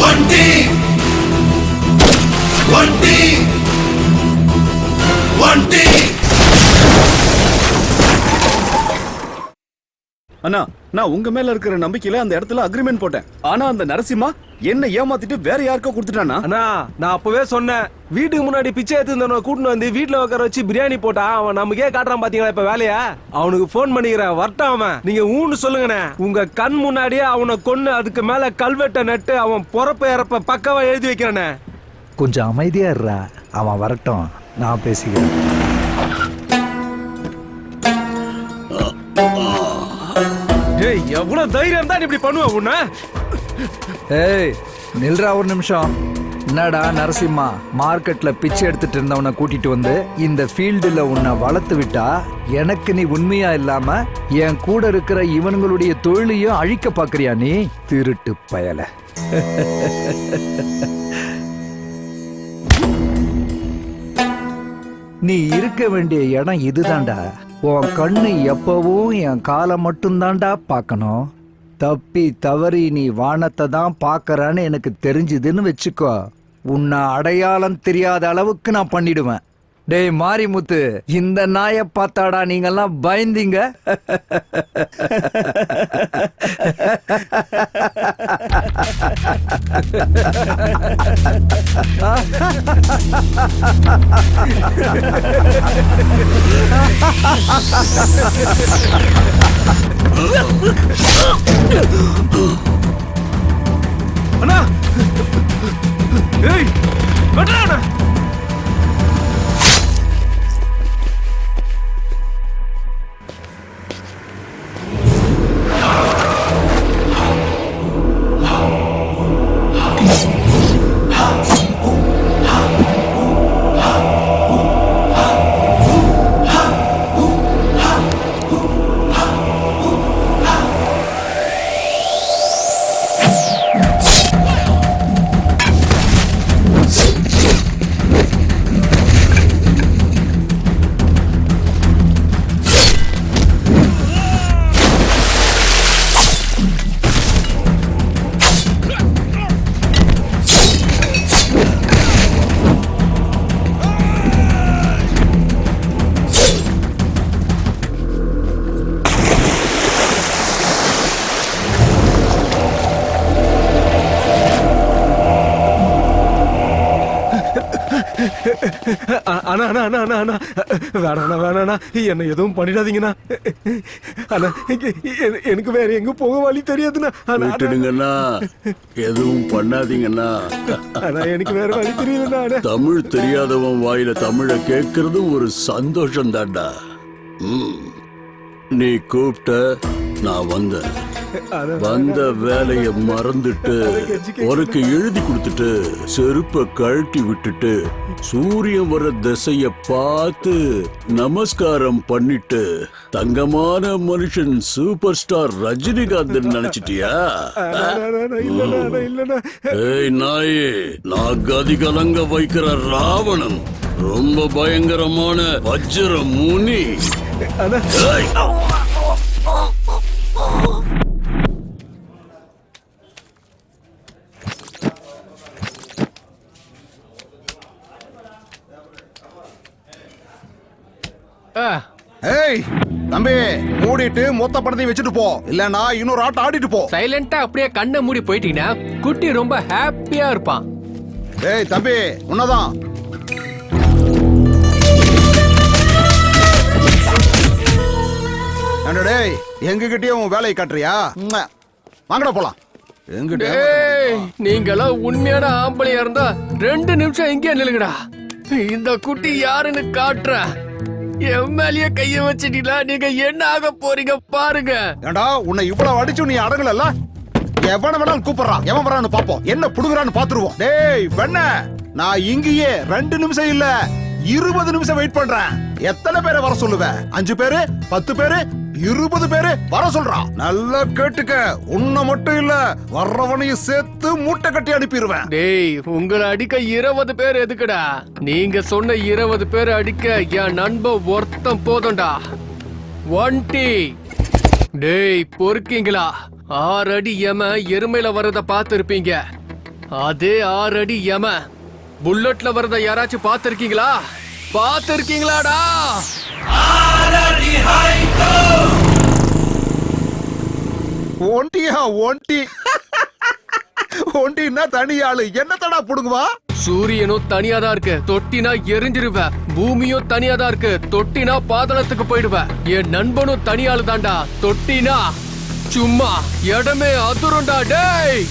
வண்டி வண்டி வண்டி. அண்ணா, நான் உங்க மேல இருக்கிற நம்பிக்கையில அந்த இடத்துல அக்ரிமெண்ட் போட்டேன். ஆனா அந்த நரசிம்மா என்ன ஏமாத்திட்டு வேற யாருக்கோ கொடுத்துட்டானா? அண்ணா, நான் அப்பவே சொன்னேன், வீட்டுக்கு முன்னாடி பிச்சை எடுத்து கூட்டின்னு வந்து வீட்டுல உட்கார வச்சு பிரியாணி போட்டா அவன் நமக்கே காட்டுறான் பாத்தீங்களா இப்ப வேலையா? அவனுக்கு போன் பண்ணிக்கிறேன், வரட்டும் அவன். நீங்க ஊன்னு சொல்லுங்கண்ணே. உங்க கண் முன்னாடியே அவனை கொன்னு அதுக்கு மேல கல்வெட்டை நட்டு அவன் பொறப்ப இறப்ப பக்கவா எழுதி வைக்கிறேனே. கொஞ்சம் அமைதியா இருடா, அவன் வரட்டும், நான் பேசிக்கிறேன். ஏய், எவ்வளவு தைரியம் தான் இப்படி பண்ணுவ உன்ன? ஏய், நில்றா ஒரு நிமிஷம். என்னடா நரசிம்மா, மார்க்கெட்ல பிச்சை எடுத்துட்டு இருந்தவனை கூட்டிட்டு வந்து இந்த ஃபீல்டுல உன்னை வளர்த்து விட்டா எனக்கு நீ உண்மையா இல்லாம என் கூட இருக்கிற இவனுங்களுடைய தொழிலையும் அழிக்க பாக்குறியா நீ? திருட்டு பயல. நீ இருக்க வேண்டிய இடம் இதுதான்டா. உன் கண்ணு எப்பவும் என் காலை மட்டும்தான்டா பார்க்கணும். தப்பி தவறி நீ வானத்தை தான் பார்க்கறான்னு எனக்கு தெரிஞ்சுதுன்னு வச்சுக்கோ, உன்னை அடையாளம் தெரியாத அளவுக்கு நான் பண்ணிடுவேன். டேய் மாரிமுத்து, இந்த நாயை பார்த்தாடா நீங்கெல்லாம் பயந்தீங்க? அண்ணா, ஏய், வெட்றா. அண்ணா அண்ணா அண்ணா அண்ணா அண்ணா வேணாண்ணா வேணாண்ணா, என்ன எதுவும் பண்ணிடாதீங்கண்ணா. அண்ணா, எனக்கு வேற எங்க போக வழி தெரியாதுண்ணா. விட்டுடுங்கண்ணா, எதுவும் பண்ணாதீங்கண்ணா. அண்ணா, எனக்கு வேற வழி தெரியுதுண்ணா. தமிழ் தெரியாதவன் வாயில தமிழை கேட்கறது ஒரு சந்தோஷம் தான்டா. நீ கூப்பிட்ட, நான் வந்தேன். வந்த வேலைய மறந்துட்டு உனக்கு எழுதி கொடுத்துட்டு செருப்ப கழட்டி விட்டுட்டு சூரியன் வர திசைய பார்த்து நமஸ்காரம் பண்ணிட்டு தங்கமான மனுஷன் சூப்பர் ஸ்டார் ரஜினிகாந்த் நினைச்சிட்டியா? ஏய் நாயே, நான் கதி கலங்க வைக்கிற ராவணன், ரொம்ப பயங்கரமான வஜ்ர முனி. ஏய் தம்பி, மூடிட்டு மொத்த படத்தையும் வச்சுட்டு போ, இல்லனா இன்னொரு ஆட்டம் ஆடிட்டு போ. சைலண்டா அப்படியே கண்ணை மூடி போயிட்டீங்கன்னா குட்டி ரொம்ப ஹாப்பியா இருப்பான். ஏய் தம்பி, உன்னதான். டேய், எங்க கிட்டயே உன் வேலையை காட்டுறியா? வாங்கடா போலாம். நீங்களாம் உண்மையான ஆம்பளையா இருந்தா 2 நிமிஷம் இங்கே நில்லுங்கடா. இந்த குட்டி யாருன்னு காட்டுற. என் மேலேயே கைய வச்சிட்டீங்களா? நீங்க என்ன ஆக போறீங்க பாருங்க. ஏண்டா, உன்னை இவ்வளவு அடிச்சு நீ அடங்கல. எவன வேணாலும் கூப்பிடுறான், எவன் வரான்னு பாப்போம், என்ன புடுங்குறான்னு பாத்துருவோம். டேய் வெண்ண, நான் இங்கேயே 2 நிமிஷம் இல்ல 20 நிமிஷம் வெயிட் பண்றேன். எத்தனை பேரை வர சொல்லுவ? 5 பேரு, 10 பேரு, 20 பேரு வர சொல்றான். நல்லா கேட்டுக்க, உன்னை மட்டும் இல்ல வர்றவனையும் சேர்த்து மூட்டை கட்டி அனுப்பிடுவேன். டேய், உங்களை அடிக்க 20 பேர் எதுக்குடா? நீங்க சொன்ன 20 பேர் அடிக்க என் நண்பன் ஒருத்தம் போதும்டா. ஒன்டி. டேய் பொறுக்கீங்களா? 6 அடி எம எருமையில வரத பார்த்து இருப்பீங்க. அதே 6 அடி யம புல்லட்ல வரத யாராச்சும் பாத்திருக்கீங்களா? பாத்திருக்கீங்களாடா? ஒண்டியா ஒண்டி ஒண்டின்னா தனியாளு என்னத்தடா புடுங்குவா? சூரியனும் தனியாதான் இருக்கு, தொட்டினா எரிஞ்சிருவ. பூமியும் தனியாதான் இருக்கு, தொட்டினா பாதாளத்துக்கு போயிடுவ. என் நண்பனும் தனியாளு தாண்டா, தொட்டினா சும்மா இடமே அதிருண்டா. டேய்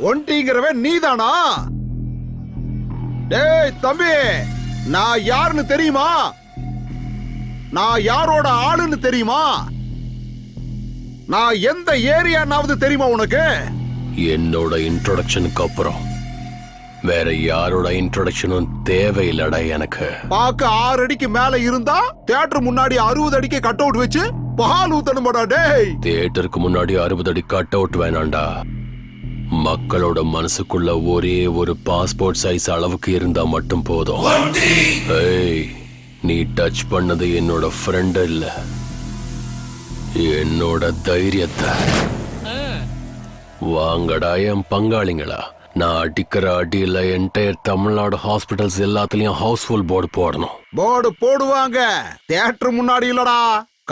ஒண்டிங்கிறவன் நீதானா? டேய் தம்பி, நான் யாருன்னு தெரியுமா? நான் யாரோட ஆளுன்னு தெரியுமா? நான் எந்த ஏரியானாவது தெரியுமா உனக்கு? என்னோட இன்ட்ரோடக்ஷனுக்கு அப்புறம் வேற யாரோட இன்ட்ரோடக்ஷனும் தேவையில்லடா எனக்கு. பாக்க 6 அடிக்கு மேல இருந்தா தியேட்டர் முன்னாடி 60 அடிக்கு கட் அவுட் வச்சு பால் ஊத்தணுமாடா? டேய், தியேட்டருக்கு முன்னாடி 60 அடி கட் அவுட் வேணாண்டா. மக்களோட மனசுக்குள்ள ஒரே ஒரு பாஸ்போர்ட் சைஸ் அளவுக்கு இருந்தா மட்டும் போதும். ஏய், நீ டச் பண்ணது என்னோட ஃப்ரெண்ட் இல்ல, என்னோட தைரியத்தை. வாங்கடா என் பங்காளிங்களா, நான் அடிக்கிற அடியில என்டையர் தமிழ்நாடு ஹாஸ்பிட்டல்ஸ் எல்லாத்துலயும் ஹவுஸ்ஃபுல் போர்டு போடணும். போர்டு போடுவாங்க, தியேட்டர் முன்னாடி இல்லடா,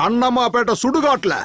கண்ணம்மாப்பேட்டை சுடுகாட்டுல.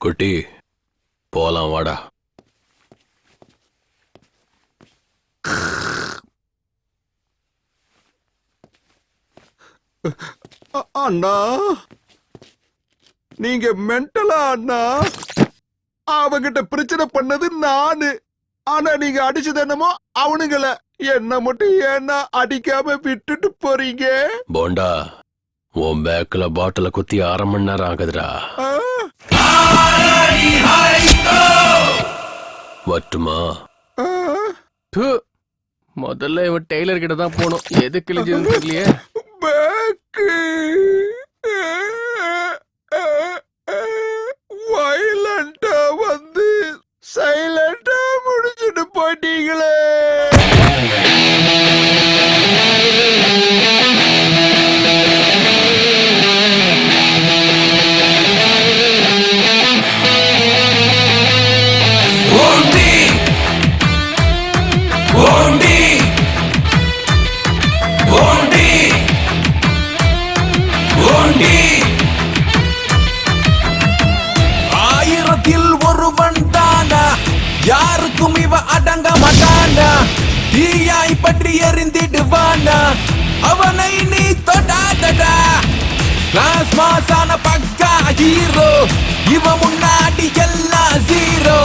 குட்டி போலாம் வாடா. அண்ணா நீங்க மென்டலா அண்ணா? அவகிட்ட பிரச்சனை பண்ணது நானு, ஆனா நீங்க அடிச்சது என்னமோ அவனுங்கள. என்ன மட்டும் ஏன்னா அடிக்காம விட்டுட்டு போறீங்க? போண்டா உன் பேக்ல பாட்டில குத்தி 1/2 மணி நேரம் ஆகுதுடா. ஆ? வட்டுமா? ஆ? ப்பு. முதல்ல இவன் டெய்லர் கிட்ட தான் போகணும். எது கிழிஞ்சதுன்னு தெரியலையே. பேக்கு வயலண்டா வந்து சைலண்டா முடிச்சுட்டு போயிட்டீங்களே. ஆயிரத்தில் ஒருவன் தானா, யாருக்கும் இவ அடங்க மாட்டானா. தீயாய் பற்றி எறிந்திடுவானா, அவனை நீ தொடாதடா. கிளாஸ் மாசான பக்கா ஹீரோ, இவ முன்னாடி எல்லாம் ஜீரோ.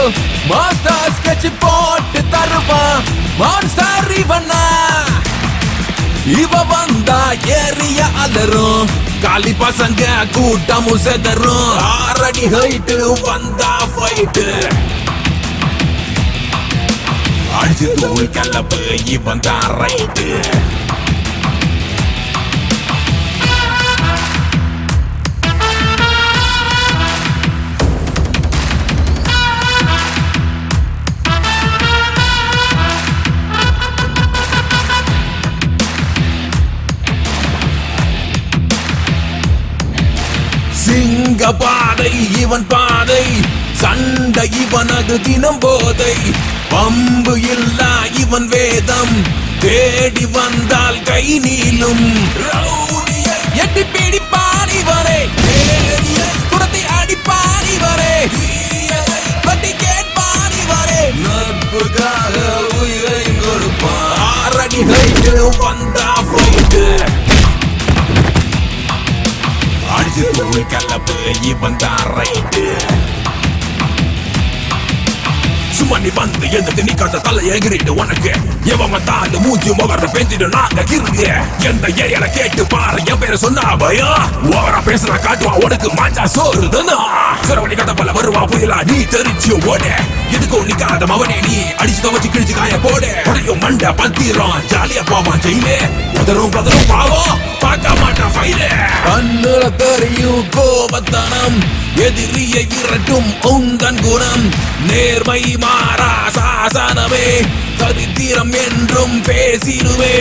மாஸ்டர் ஸ்கெட்ச் போட்டு தருவான், மான்ஸ்டர் இவனா. இவ வந்தா ஏரிய அலரும், காலி பசங்க கூட்டமும் செதரும். 6 அடி ஹைட்டு வந்தா ஃபைட்டு, அடிச்சு தூள் கலப்பு இவன் தான் ரைட்டு. சிங்க பாதை இவன் பாதை, சண்டை இவனது தினம் போதை. பம்பு இல்லா இவன் வேதம், தேடி வந்தால் கை நீளும். ரவுடியை எட்டி பிடிப்பான் இவரே, குடத்தை அடிப்பான் இவரே, பத்தி கேட்பான் இவரே. நட்புக்காக உயிரை கொடுப்பான். 6 அடி ஹைட்டு வந்தா ஃபைட்டு, அடிச்சு தூள் கலப்பு இவன் தான் ரைட்டு. சும்மா நீ வந்து எந்த நீ காட்ட தலை எகிரிட்டு உனக்கு எவன் வந்தாலும் மூஞ்சி முகர பேஞ்சிட்டு நாங்க கிருங்க. எந்த ஏரியால கேட்டு பாரு என் பேரை சொன்னா பயா, ஓவரா பேசுனா காட்டுவா உனக்கு மாஞ்சா சோறுதுன்னா. சிறவழி கதை போல வருவா புயலா நீ தெரிச்சு ஓட. எதுக்கும் நிக்காத மவனே நீ அடிச்சு துவச்சு கிழிச்சு காய போட. உடையும் மண்டை பத்திரம் ஜாலியா போவான் ஜெயிலே, உதரும் பதரும் பாவம் பார்க்க மாட்டான் ஃபைலே. கண்ணுல தெரியும் கோபத்தனம், எதிரியை விரட்டும் உந்தன் குணம். நேர்மை மாறா சாசனமே, சரித்திரம் என்றும் பேசிடுவே.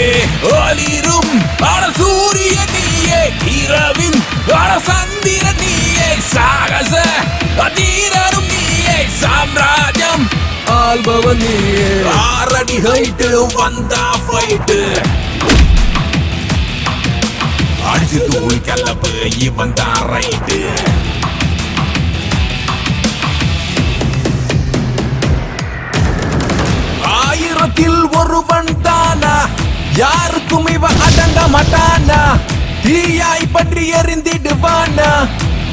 ஒளிரும் அட சூரிய நீயே, இரவின் அட சந்திர நீயே. சாகச அதீரரும் நீயே, சாம்ராஜ்யம் ஆள்பவன் நீயே. 6 அடி ஹைட்டு வந்தா ஃபைட்டு, அடிச்சு தூள் கலப்பு இவன் தான் ரைட்டு. ஆயிரத்தில் ஒருவன் தானா, யாருக்கும் இவ அடங்க மாட்டானா. தீயாய் பற்றி எறிந்திடுவானா,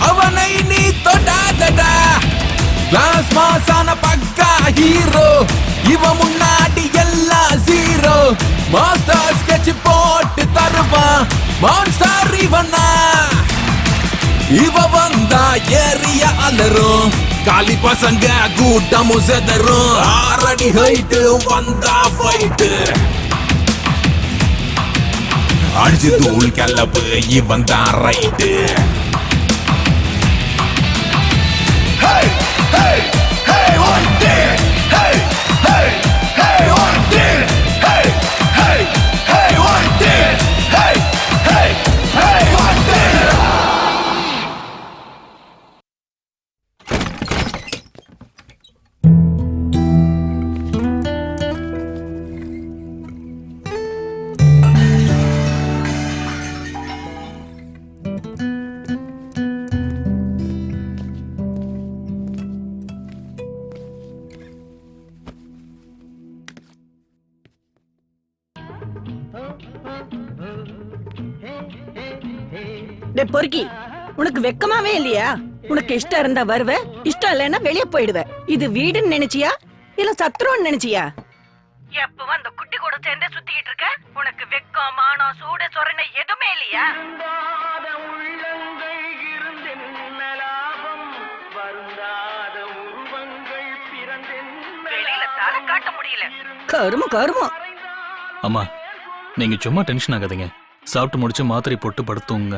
அவனை நீ தொடாதடா. கிளாஸ் மாசான பக்கா ஹீரோ, இவ முன்னாடி எல்லாம் ஜீரோ. மாஸ்டர் ஸ்கெட்ச் போட்டு தருவான், மான்ஸ்டர் இவனா. இவ வந்தா ஏரிய அலரும், காலி பசங்க கூட்டமும் செதரும். 6 அடி ஹைட்டு வந்தா ஃபைட்டு, அடிச்சு தூள் கலப்பு இவன் தான் right. Hey, hey, hey, one day. Hey, hey, hey, one day. Hey, hey, hey, one day. Hey, hey, hey, one day. டே பொறுக்கி, உனக்கு வெக்கமாவே இல்லையா? உனக்கு இஷ்டம் இருந்தா வருவ, இஷ்டம் இல்லைன்னா வெளியே போயிடுவ. இது வீடுன்னு நினைச்சியா இல்ல சத்ருன்னு நினைச்சியா? எப்பவும் அந்த குட்டி கூட சேர்ந்து சுத்திக்கிட்டு இருக்க. உனக்கு வெக்கம், மானம், சூடு, சொரணை எதுவுமே இல்லையா? வெளியில தலை காட்ட முடியல. கருமம் கருமம். அம்மா, நீங்க சும்மா டென்ஷன் ஆகாதீங்க. சாப்பிட்டு முடிச்சு மாத்திரை போட்டு படுத்துங்க.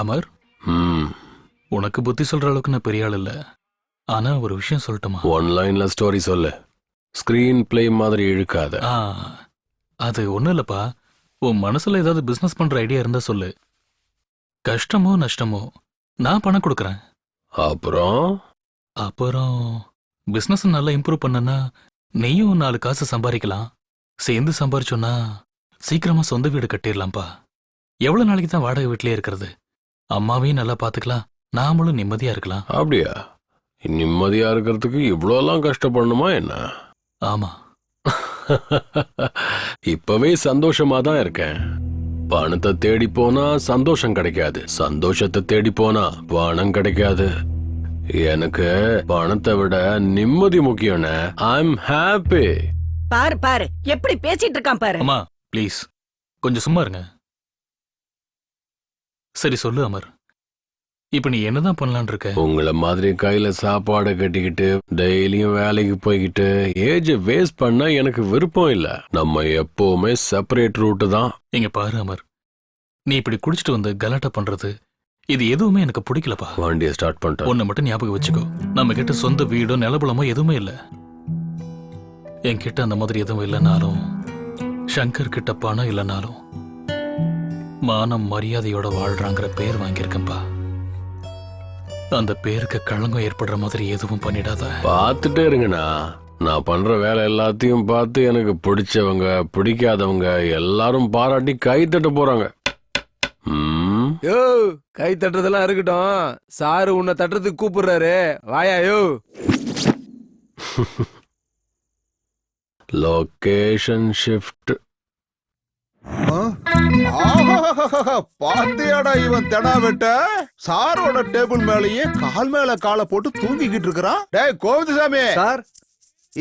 அமர், ம் உனக்கு புத்தி சொல்ற அளவுக்கு நான் பெரிய ஆள் இல்ல. ஆனா ஒரு விஷயம் சொல்லட்டுமா? ஒன் லைன்ல ஸ்டோரி சொல்லு. ஸ்கிரீன் பிளே மாதிரி இழுக்காத. ஆ, அது ஒண்ணும் இல்லப்பா. உன் மனசுல ஏதாவது பிசினஸ் பண்ற ஐடியா இருந்தா சொல்லு. கஷ்டமோ நஷ்டமோ நான் பணம் கொடுக்கறேன். அப்புறம் பிசினஸ் நல்லா இம்ப்ரூவ் பண்ணனா நீயும் 4 காசு சம்பாதிக்கலாம். சேர்ந்து சம்பாரிச்சோன்னா சீக்கிரமா சொந்த வீடு கட்டிடலாம்ப்பா. எவ்வளவு நாளைக்கு தான் வாடகை வீட்லயே இருக்கிறது? அம்மாவையும் நல்லா பாத்துக்கலாம், நாமளும் நிம்மதியா இருக்கலாம். அப்படியா? நிம்மதியா இருக்கிறதுக்கு இவ்வளோலாம் கஷ்டப்படணுமா என்ன? ஆமா. இப்பவே சந்தோஷமா தான் இருக்கேன். பணத்தை தேடி போனா சந்தோஷம் கிடைக்காது, சந்தோஷத்தை தேடி போனா பணம் கிடைக்காது. எனக்கு பணத்தை விட நிம்மதி முக்கியம். I'm happy. பாரு பாரு எப்படி பேசிட்டு இருக்கான் பாரு. அம்மா ப்ளீஸ் கொஞ்சம் சும்மா இருங்க. சரி சொல்லு அமர், இப்ப நீ என்னதான் பண்ணலான் இருக்க? உங்களை மாதிரி கையில சாப்பாடு கட்டிக்கிட்டு டெய்லியும் வேலைக்கு போய்கிட்டு ஏஜ் வேஸ்ட் பண்ண எனக்கு விருப்பம் இல்ல. நம்ம எப்பவுமே செப்பரேட் ரூட் தான். இங்க பாரு அமர், நீ இப்படி குடிச்சிட்டு வந்து கலாட்டா பண்றது இது எதுவுமே எனக்கு பிடிக்கலப்பா. வண்டியை ஸ்டார்ட் பண்ணிட்டேன். ஒன்னு மட்டும் ஞாபகம் வச்சுக்கோ, நம்ம கிட்ட சொந்த வீடோ நிலபலமோ எதுவுமே இல்ல. என்கிட்ட அந்த மாதிரி எதுவும் இல்லைனாலும், சங்கர் கிட்ட பணம் இல்லைனாலும் மானம் மரியாதையோட வாழ்றாங்கிற பேர் வாங்கியிருக்கேன்பா. அந்த பேருக்கு களங்கம் ஏற்படுற மாதிரி எதுவும் பண்ணிடாத. பார்த்துட்டே இருங்கண்ணா. நான் பண்ற வேலை எல்லாத்தையும் பார்த்து எனக்கு பிடிச்சவங்க பிடிக்காதவங்க எல்லாரும் பாராட்டி கை தட்ட போறாங்க. யோ, கை தட்டுறதெல்லாம் இருக்கட்டும். சாரு உன்னை தட்டுறதுக்கு கூப்பிடுறாரு, வாயா யோ. Location shift. பாத்தியாடா இவன் தெனா வெட்ட சாரோட டேபிள் மேலேயே கால் மேல காலை போட்டு தூங்கிக்கிட்டு இருக்கிறான். டேய் கோவிந்தசாமி சார்,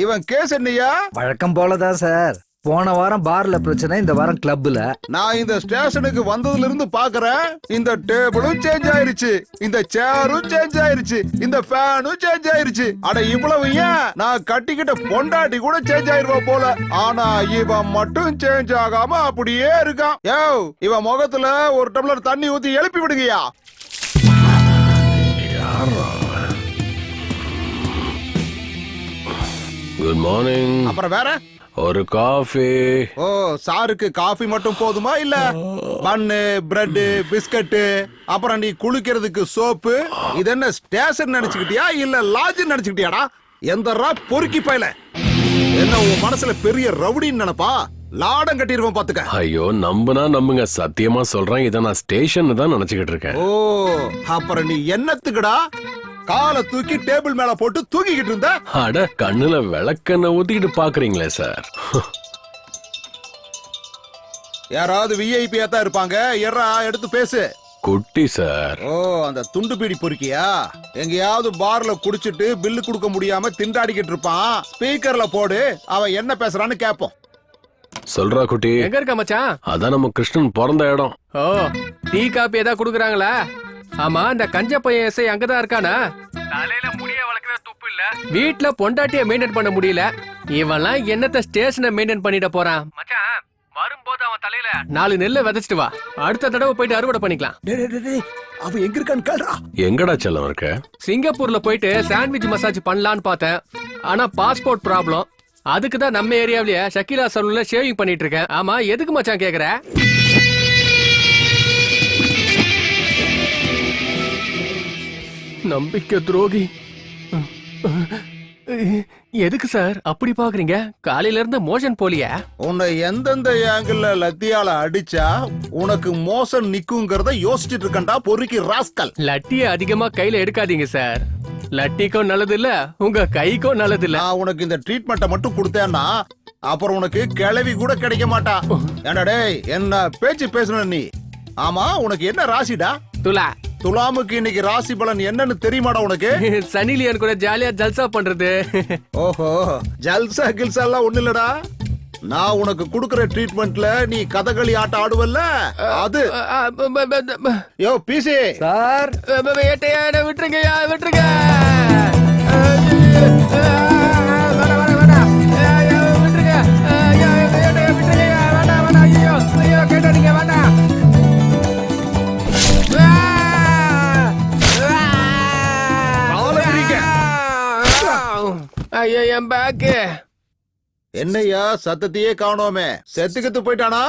இவன் கேஸ் என்னையா? வழக்கம் போலதான் சார். போன வாரம் பார்ல பிரச்சனை, இந்த வாரம் கிளப்ல. நான் இந்த ஸ்டேஷனுக்கு வந்ததுல இருந்து பாக்குறேன், இந்த டேபிளும் சேஞ்ச் ஆயிருச்சு, இந்த சேரும் சேஞ்ச் ஆயிருச்சு, இந்த ஃபேனும் சேஞ்ச் ஆயிருச்சு. அட இவ்வளவு ஏன், நான் கட்டிக்கிட்ட பொண்டாட்டி கூட சேஞ்ச் ஆயிருவா போல. ஆனா இவன் மட்டும் சேஞ்ச் ஆகாம அப்படியே இருக்கான். யோ, இவன் முகத்துல ஒரு டம்ளர் தண்ணி ஊத்தி எழுப்பி விடுங்கயா. Good morning. அப்புறம் வேற ஒரு காஃபி. ஓ, சாருக்கு காஃபி மட்டும் போதுமா இல்ல பன்னு, பிரெட், பிஸ்கட், அப்புறம் நீ குளிக்கிறதுக்கு சோப்பு? இது என்ன ஸ்டேஷன் நினைச்சுக்கிட்டியா இல்ல லாட்ஜ் நினைச்சுக்கிட்டியாடா? எந்தரா பொறுக்கி பையல, என்ன உன் மனசுல பெரிய ரவுடின்னு நினைப்பா? லாடம் கட்டிடுவோம் பாத்துக்க. ஐயோ, நம்புனா நம்புங்க, சத்தியமா சொல்றேன், இதை நான் ஸ்டேஷன் தான் நினைச்சுக்கிட்டு இருக்கேன். ஓ, அப்புறம் நீ என்னத்துக்குடா காலை தூக்கி டேபிள் மேல போட்டு தூங்கிக்கிட்டு இருந்த? அட, கண்ணுல விளக்கெண்ண ஊத்திக்கிட்டு பாக்குறீங்களே சார். யாராவது விஐபியா தான் இருப்பாங்க. எறா எடுத்து பேசு. குட்டி சார். ஓ, அந்த துண்டு பீடி பொறுக்கியா? எங்கேயாவது பார்ல குடிச்சிட்டு பில்லு கொடுக்க முடியாம திண்டாடிக்கிட்டு இருப்பான். ஸ்பீக்கர்ல போடு, அவன் என்ன பேசுறான்னு கேப்போம். சொல்றா குட்டி. எங்க இருக்க மச்சான்? அதான் நம்ம கிருஷ்ணன் பிறந்த இடம். ஓ, டீ காப்பி ஏதாவது குடுக்குறாங்களா? ஆமா, அந்த கஞ்ச பையன் எஸ்ஐ அங்கதான் இருக்கானா? தலையில முடிய வளர்க்கற துப்பு இல்ல, வீட்ல பொண்டாட்டிய மெயின்டைன் பண்ண முடியல. இவன்லாம் என்னத்த ஸ்டேஷனை மெயின்டைன் பண்ணிட போறான்? மச்சான், வரும்போது அவன் தலையில 4 நெல்லை விதைச்சிட்டு வா, அடுத்த தடவை போயிட்டு அறுவடை பண்ணிக்கலாம். அவன் எங்க இருக்கான்னு கேளுடா. எங்கடா செல்லம் இருக்க? சிங்கப்பூர்ல போயிட்டு சாண்ட்விச் மசாஜ் பண்ணலான்னு பார்த்தேன். ஆனா பாஸ்போர்ட் ப்ராப்ளம். அதுக்கு தான் நம்ம ஏரியாவிலேயே ஷக்கீலா சலூன்ல ஷேவிங் பண்ணிட்டு இருக்கேன். ஆமா, எதுக்கு மச்சான் கேக்குற? நம்பிக்கை துரோகி. எதுக்கு சார் அப்படி பாக்குறீங்க? காலையில இருந்து மோஷன் போலியா? உன்னை எந்தெந்த ஆங்கிள் லத்தியால அடிச்சா உனக்கு மோசம் நிக்குங்கிறத யோசிச்சுட்டு இருக்கண்டா பொறுக்கி ராஸ்கல். லட்டிய அதிகமா கையில எடுக்காதீங்க சார். லட்டிக்கும் நல்லது இல்ல உங்க கைக்கும் நல்லது இல்ல. நான் உனக்கு இந்த ட்ரீட்மெண்ட்டை மட்டும் கொடுத்தேன்னா அப்புறம் உனக்கு கிளவி கூட கிடைக்க மாட்டா. ஏண்டா டேய், என்ன பேச்சு பேசுன நீ? ஆமா, உனக்கு என்ன ராசிடா? துலா. துலாமுக்கு இன்னைக்கு ராசி பலன் என்னன்னு தெரியுமாடா உனக்கு? சனிலியன் கூட ஜாலியா ஜல்சா பண்றது. ஓஹோ, ஜல்சா கில்சா எல்லாம் ஒண்ணு இல்லடா. நான் உனக்கு குடுக்கற ட்ரீட்மெண்ட்ல நீ கதகளி ஆட்டம் ஆடுவல்ல, அது. யோ பிசி சார், விட்டுருங்கய்யா, விட்டுருங்க. ஐயோ என் பேக்கு. என்னையா சத்தத்தையே காணோமே, செத்துக்கிட்டு போயிட்டானா?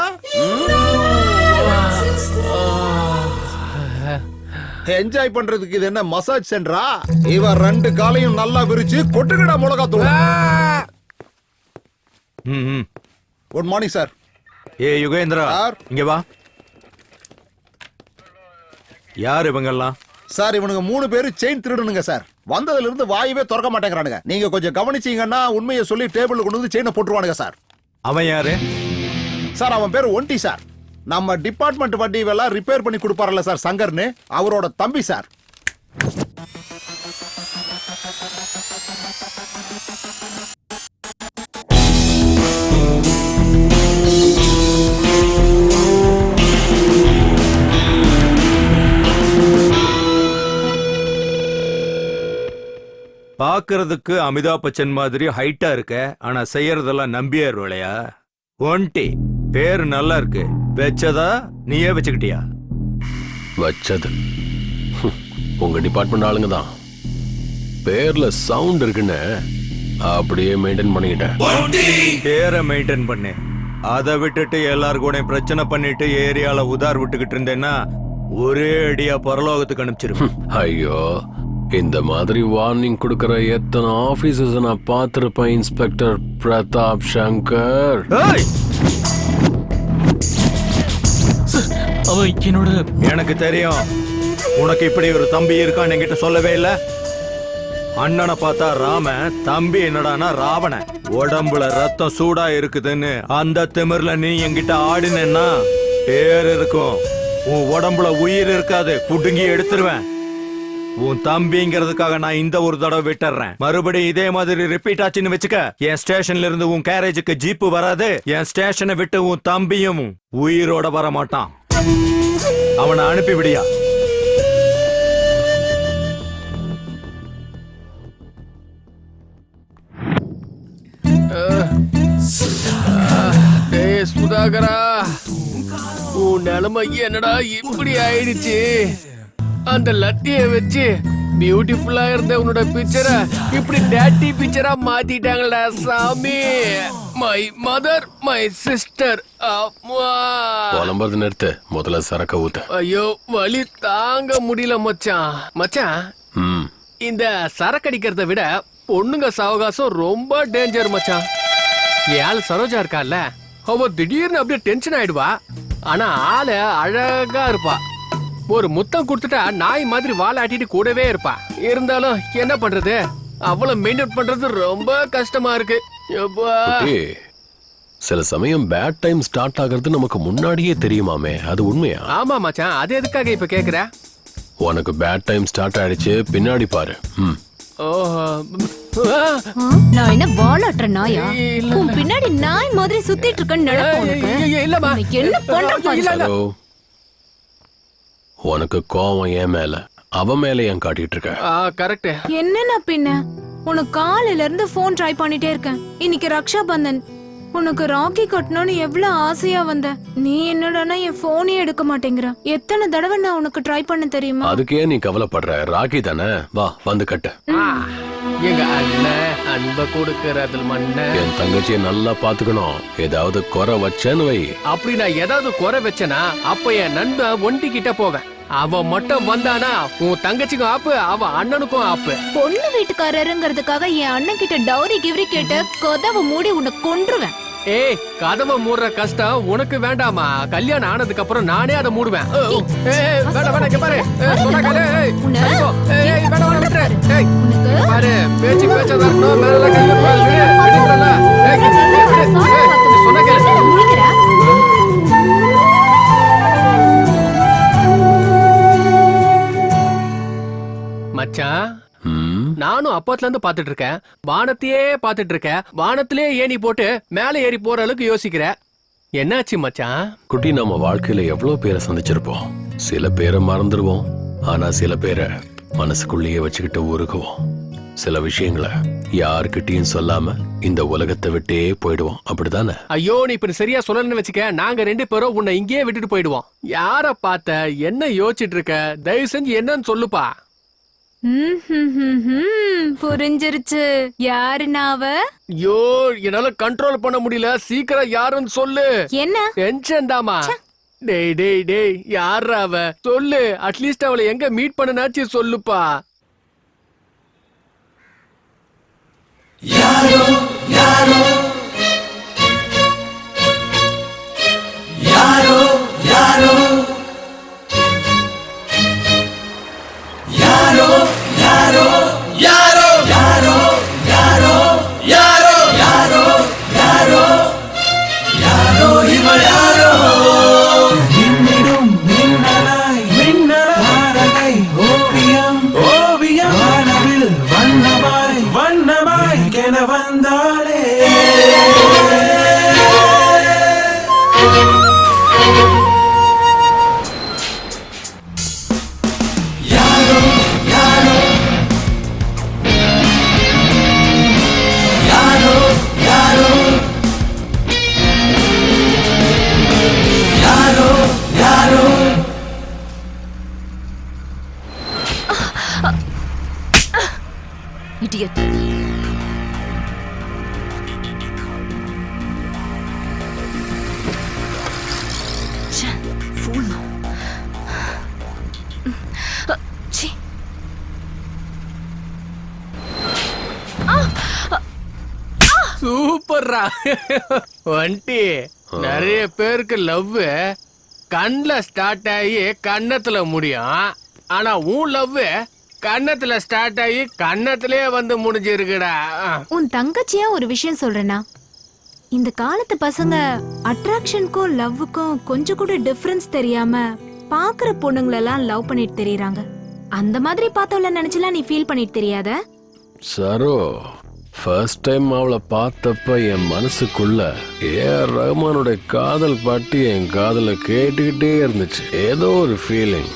என்ஜாய் பண்றதுக்கு இது என்ன மசாஜ் சென்டரா? இவன் 2 காலையும் நல்லா விரிச்சு கொட்டுக்கடா மிளகாத்தூள். Good morning sir. ஏ யுகேந்திரா, சார். இங்க வா. யார் இவங்கெல்லாம்? சார், இவனுங்க 3 பேரு செயின் திருடனுங்க சார். வந்ததுல இருந்து வாயவே திறக்க மாட்டேங்கிறானுங்க. நீங்க கொஞ்சம் கவனிச்சீங்கன்னா உண்மையை சொல்லி டேபிள்ல கொண்டு வந்து செயினை போட்டுருவானுங்க சார். அவன் யாரு? சார், அவன் பேரு ஒண்டி சார். நம்ம டிபார்ட்மெண்ட் வண்டி எல்லாம் ரிப்பேர் பண்ணி கொடுப்பார்ல சார், சங்கர்னு, அவரோட தம்பி சார். பாக்குறதுக்கு அமிதாப் பச்சன் மாதிரி ஹைட்டா இருக்க, ஆனா செய்யறதெல்லாம் நம்பியார் வேலையா? ஒன்டி பேரு நல்லா இருக்கு. வச்சதா நீயே வச்சுக்கிட்டியா? வச்சது உங்க டிபார்ட்மெண்ட் ஆளுங்க தான். பேர்ல சவுண்ட் இருக்குன்னு அப்படியே மெயின்டைன் பண்ணிக்கிட்டேன். பேரை மெயின்டைன் பண்ணு. அதை விட்டுட்டு எல்லாரும் கூட பிரச்சனை பண்ணிட்டு ஏரியால உதார் விட்டுக்கிட்டு இருந்தேன்னா ஒரே அடியா பரலோகத்துக்கு அனுப்பிச்சிருவேன். ஐயோ, இந்த மாதிரி வார்னிங் கொடுக்கற எத்தனை ஆபீசர்ஸ் நான் பார்த்திருப்பேன் இன்ஸ்பெக்டர் பிரதாப் சங்கர். அவன் என்னோட. எனக்கு தெரியும் உனக்கு இப்படி ஒரு தம்பி இருக்கான்னு என்கிட்ட சொல்லவே இல்ல. அண்ணனை பார்த்தா ராம, தம்பி என்னடானா ராவண. உடம்புல ரத்தம் சூடா இருக்குதுன்னு அந்த திமிர்ல நீ என்கிட்ட ஆடினேன்னா பேர் இருக்கும், உன் உடம்புல உயிர் இருக்காது, புடுங்கி எடுத்துருவேன். உன் தம்பிங்கிறதுக்காக நான் இந்த ஒரு தடவை விட்டுறேன். மறுபடியும் இதே மாதிரி ரிப்பீட் ஆச்சுன்னு வச்சுக்க, என் ஸ்டேஷன்ல இருந்து உன் கேரேஜுக்கு ஜீப்பு வராது. என் ஸ்டேஷனை விட்டு உன் தம்பியும் உயிரோட வர மாட்டான். அவனை அனுப்பிவிடியா? சுதாகரா, உன் நிலைமை என்னடா இப்படி ஆயிடுச்சு? அந்த லட்டிய வச்சு பியூட்டிஃபுல்லா இருந்த உன்னோட பிக்சரை இப்படி டேட்டி பிக்சரா மாத்திட்டாங்களா சாமி. My mother, my sister. புலம்புறது நிறுத்து, முதல்ல சரக்க ஊத்து. ஐயோ, வலி தாங்க முடியல மச்சான். மச்சான், இந்த சரக்கடிக்கிறத விட பொண்ணுங்க சாவகாசம் ரொம்ப டேஞ்சர் மச்சான். என் ஆள் சரோஜா இருக்கால, அவ திடீர்னு அப்படியே டென்ஷன் ஆயிடுவா. ஆனா ஆளு அழகா இருப்பா. ஒரு முத்தம் கொடுத்துட்டா நாய் மாதிரி வாலாட்டிட்டு கூடவே இருப்பா. இருந்தாலும் என்ன பண்றது, அவளை மெயின்டைன் பண்றது ரொம்ப கஷ்டமா இருக்கு. சில சமயம் பேட் டைம் ஸ்டார்ட் ஆகிறது நமக்கு முன்னாடியே தெரியுமாமே, அது உண்மையா? ஆமா மச்சான், அது எதுக்காக இப்ப கேக்குற? உனக்கு பேட் டைம் ஸ்டார்ட் ஆயிடுச்சு, பின்னாடி பாரு. நான் என்ன வாலாட்டுற நாயா? உன் பின்னாடி நாய் மாதிரி சுத்திட்டு இருக்கேன்னு என்ன பண்ற? உனக்கு கோவம் என் மேல, அவ மேல ஏன் காட்டிட்டு இருக்க? கரெக்ட். என்னன்னா பின்ன, உனக்கு காலையில இருந்து போன் ட்ரை பண்ணிட்டே இருக்கேன். இன்னைக்கு ரக்ஷா பந்தன், உனக்கு ராக்கி கட்டணும்னு எவ்வளவு ஆசையா வந்த. நீ என்னடானா என் போனே எடுக்க மாட்டேங்கிற. எத்தனை தடவை நான் உனக்கு ட்ரை பண்ண தெரியுமா? அதுக்கே நீ கவலைப்படுற, ராக்கி தானே, வா வந்து கட்டு. எங்க அண்ணன் அன்ப கொடுக்கறதுல மண்ண. என் தங்கச்சியை நல்லா பாத்துக்கணும். ஏதாவது குறை வச்சேன்னு வை. அப்படி நான் ஏதாவது குறை வச்சேனா அப்ப என் நண்பன் ஒண்டி கிட்ட போவேன். அவன் மட்டும் வந்தானா உன் தங்கச்சிக்கும் ஆப்பு, அவன் அண்ணனுக்கும் ஆப்பு. பொண்ணு வீட்டுக்காரருங்கிறதுக்காக என் அண்ணன் கிட்ட டவுரி கிவ்ரி கேட்டு கதவை மூடி உன்னை கொன்றுவேன். ஏய், கதவை மூடுற கஷ்டம் உனக்கு வேண்டாமா? கல்யாணம் ஆனதுக்கு அப்புறம் நானே அதை மூடுவேன். வேண்டாம் வேண்டாம், இங்க பாரு. சொன்னா கேளு. ஏய், வேண்டாம் வேண்டாம், விட்டுரு. ஏய் பேச்சு பேச்சதா இருக்கணும். மேல கை வைப்பாரு. விடுறல. சொன்ன கேளு. மச்சான், நானும் அப்பத்துல இருந்து பாத்துட்டு இருக்கேன். வானத்தையே பாத்துட்டு இருக்கேன். வானத்திலே ஏணி போட்டு மேல ஏறி போற அளவுக்கு யோசிக்கிற. என்னாச்சு மச்சான்? குட்டி, நம்ம வாழ்க்கையில எவ்வளவு பேரை சந்திச்சிருப்போம். சில பேரை மறந்துடுவோம், ஆனா சில பேரை மனசுக்குள்ளேயே வச்சுக்கிட்டு உருகுவோம். சில விஷயங்களை யாருக்கிட்டையும் சொல்லாம இந்த உலகத்தை விட்டே போயிடுவோம். அப்படித்தானே? ஐயோ, நீ இப்ப சரியா சொல்லணும்னு வச்சுக்க. நாங்க 2 பேரும் உன்னை இங்கேயே விட்டுட்டு போயிடுவோம். யார பார்த்த? என்ன யோசிச்சுட்டு இருக்க? தயவு செஞ்சு என்னன்னு சொல்லுப்பா. புரிஞ்சிருச்சு. யாரு நாவ? ஐயோ, என்னால கண்ட்ரோல் பண்ண முடியல. சீக்கிரம் யாருன்னு சொல்லு. என்ன டென்ஷன் தாமா. டேய் டேய் டேய், யாரா அவ? சொல்லு. அட்லீஸ்ட் அவளை எங்க மீட் பண்ணனாச்சு சொல்லுப்பா. யாரோ யாரோ யாரோ யாரோ யாரோ யாரோ யாரோ யாரோ யாரோ யாரோ யாரோ யாரோ யாரோ இவள் யாரோ மின்னிடும் மின்னலாய் மின்னலாய் ஓவியம் ஓவியம் வானவில் வண்ணமாய் வண்ணமாய் கென வந்தாளே யாரோ யாரோ யாரோ யாரோ யாரோ யாரோ இடியட். சூப்பர்ரா. வண்டி நிறைய பேருக்கு லவ் கண்ணுல ஸ்டார்ட் ஆகி கன்னத்துல முடியும். ஆனா உன் லவ் கன்னத்துல ஸ்டார்ட் ஆகி கன்னத்திலே வந்து முடிஞ்சிருக்குடா. உன் தங்கச்சியா ஒரு விஷயம் சொல்றேனா, இந்த காலத்து பசங்க அட்ராக்ஷனுக்கும் லவ்வுக்கும் கொஞ்சம் கூட டிஃபரன்ஸ் தெரியாம பாக்குற பொண்ணுங்களெல்லாம் லவ் பண்ணிட்டு தெரியறாங்க. அந்த மாதிரி பார்த்தவள நினைச்சலாம் நீ ஃபீல் பண்ணிட்டு தெரியாத? சரோ, ஃபர்ஸ்ட் டைம் அவளை பார்த்தப்ப என் மனசுக்குள்ள ஏஆர் ரஹ்மானுடைய காதல் பாட்டு என் காதல கேட்டுக்கிட்டே இருந்துச்சு. ஏதோ ஒரு ஃபீலிங்.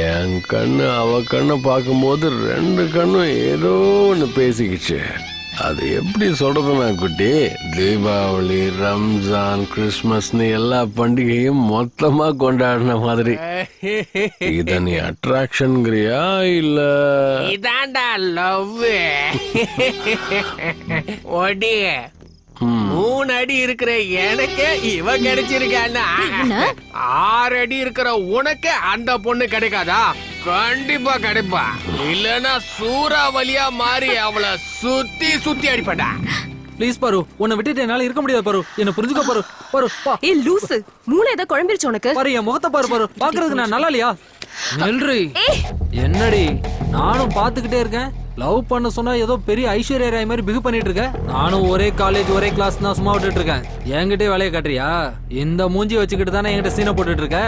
என் கண்ணு அவ கண்ணை பார்க்கும்போது 2 கண்ணும் ஏதோ ஒன்று பேசிக்கிச்சு. அது எப்படி சொல்றதுன்னா குட்டி, தீபாவளி, ரம்ஜான், கிறிஸ்மஸ்னு எல்லா பண்டிகையும் மொத்தமா கொண்டாடின மாதிரி. இத நீ அட்ராக்ஷன்ங்கிறியா இல்ல? இதாண்டா லவ். ஒடி 3 அடி இருக்கிற எனக்கு இவ கிடைச்சிருக்கான்னா 6 அடி இருக்கிற உனக்கு அந்த பொண்ணு கிடைக்காதா? கண்டிப்பா கிடைப்பா. இல்லனா சூறாவளியா மாறி அவளை சுத்தி சுத்தி அடிப்படா. ப்ளீஸ் பாரு, உன்னை விட்டுட்டு என்னால இருக்க முடியாது பாரு. என்ன புரிஞ்சுக்க பாரு. பாரு பா. ஏய் லூசு, மூளை ஏதோ குழம்பிருச்சு உனக்கு. பாரு என் முகத்தை பாரு. பாரு பாக்குறதுக்கு நான் நல்லா இல்லையா? நெல்றி என்னடி, நானும் பாத்துக்கிட்டே இருக்கேன். லவ் பண்ண சொன்னா ஏதோ பெரிய ஐஸ்வர்யா ராய் மாதிரி பிகு பண்ணிட்டு இருக்க. நானும் ஒரே காலேஜ் ஒரே கிளாஸ் தான் சும்மா விட்டுட்டு இருக்கேன். என்கிட்டே வேலையை காட்டுறியா? இந்த மூஞ்சி வச்சுக்கிட்டு தானே என்கிட்ட சீனை போட்டுட்டு இருக்க.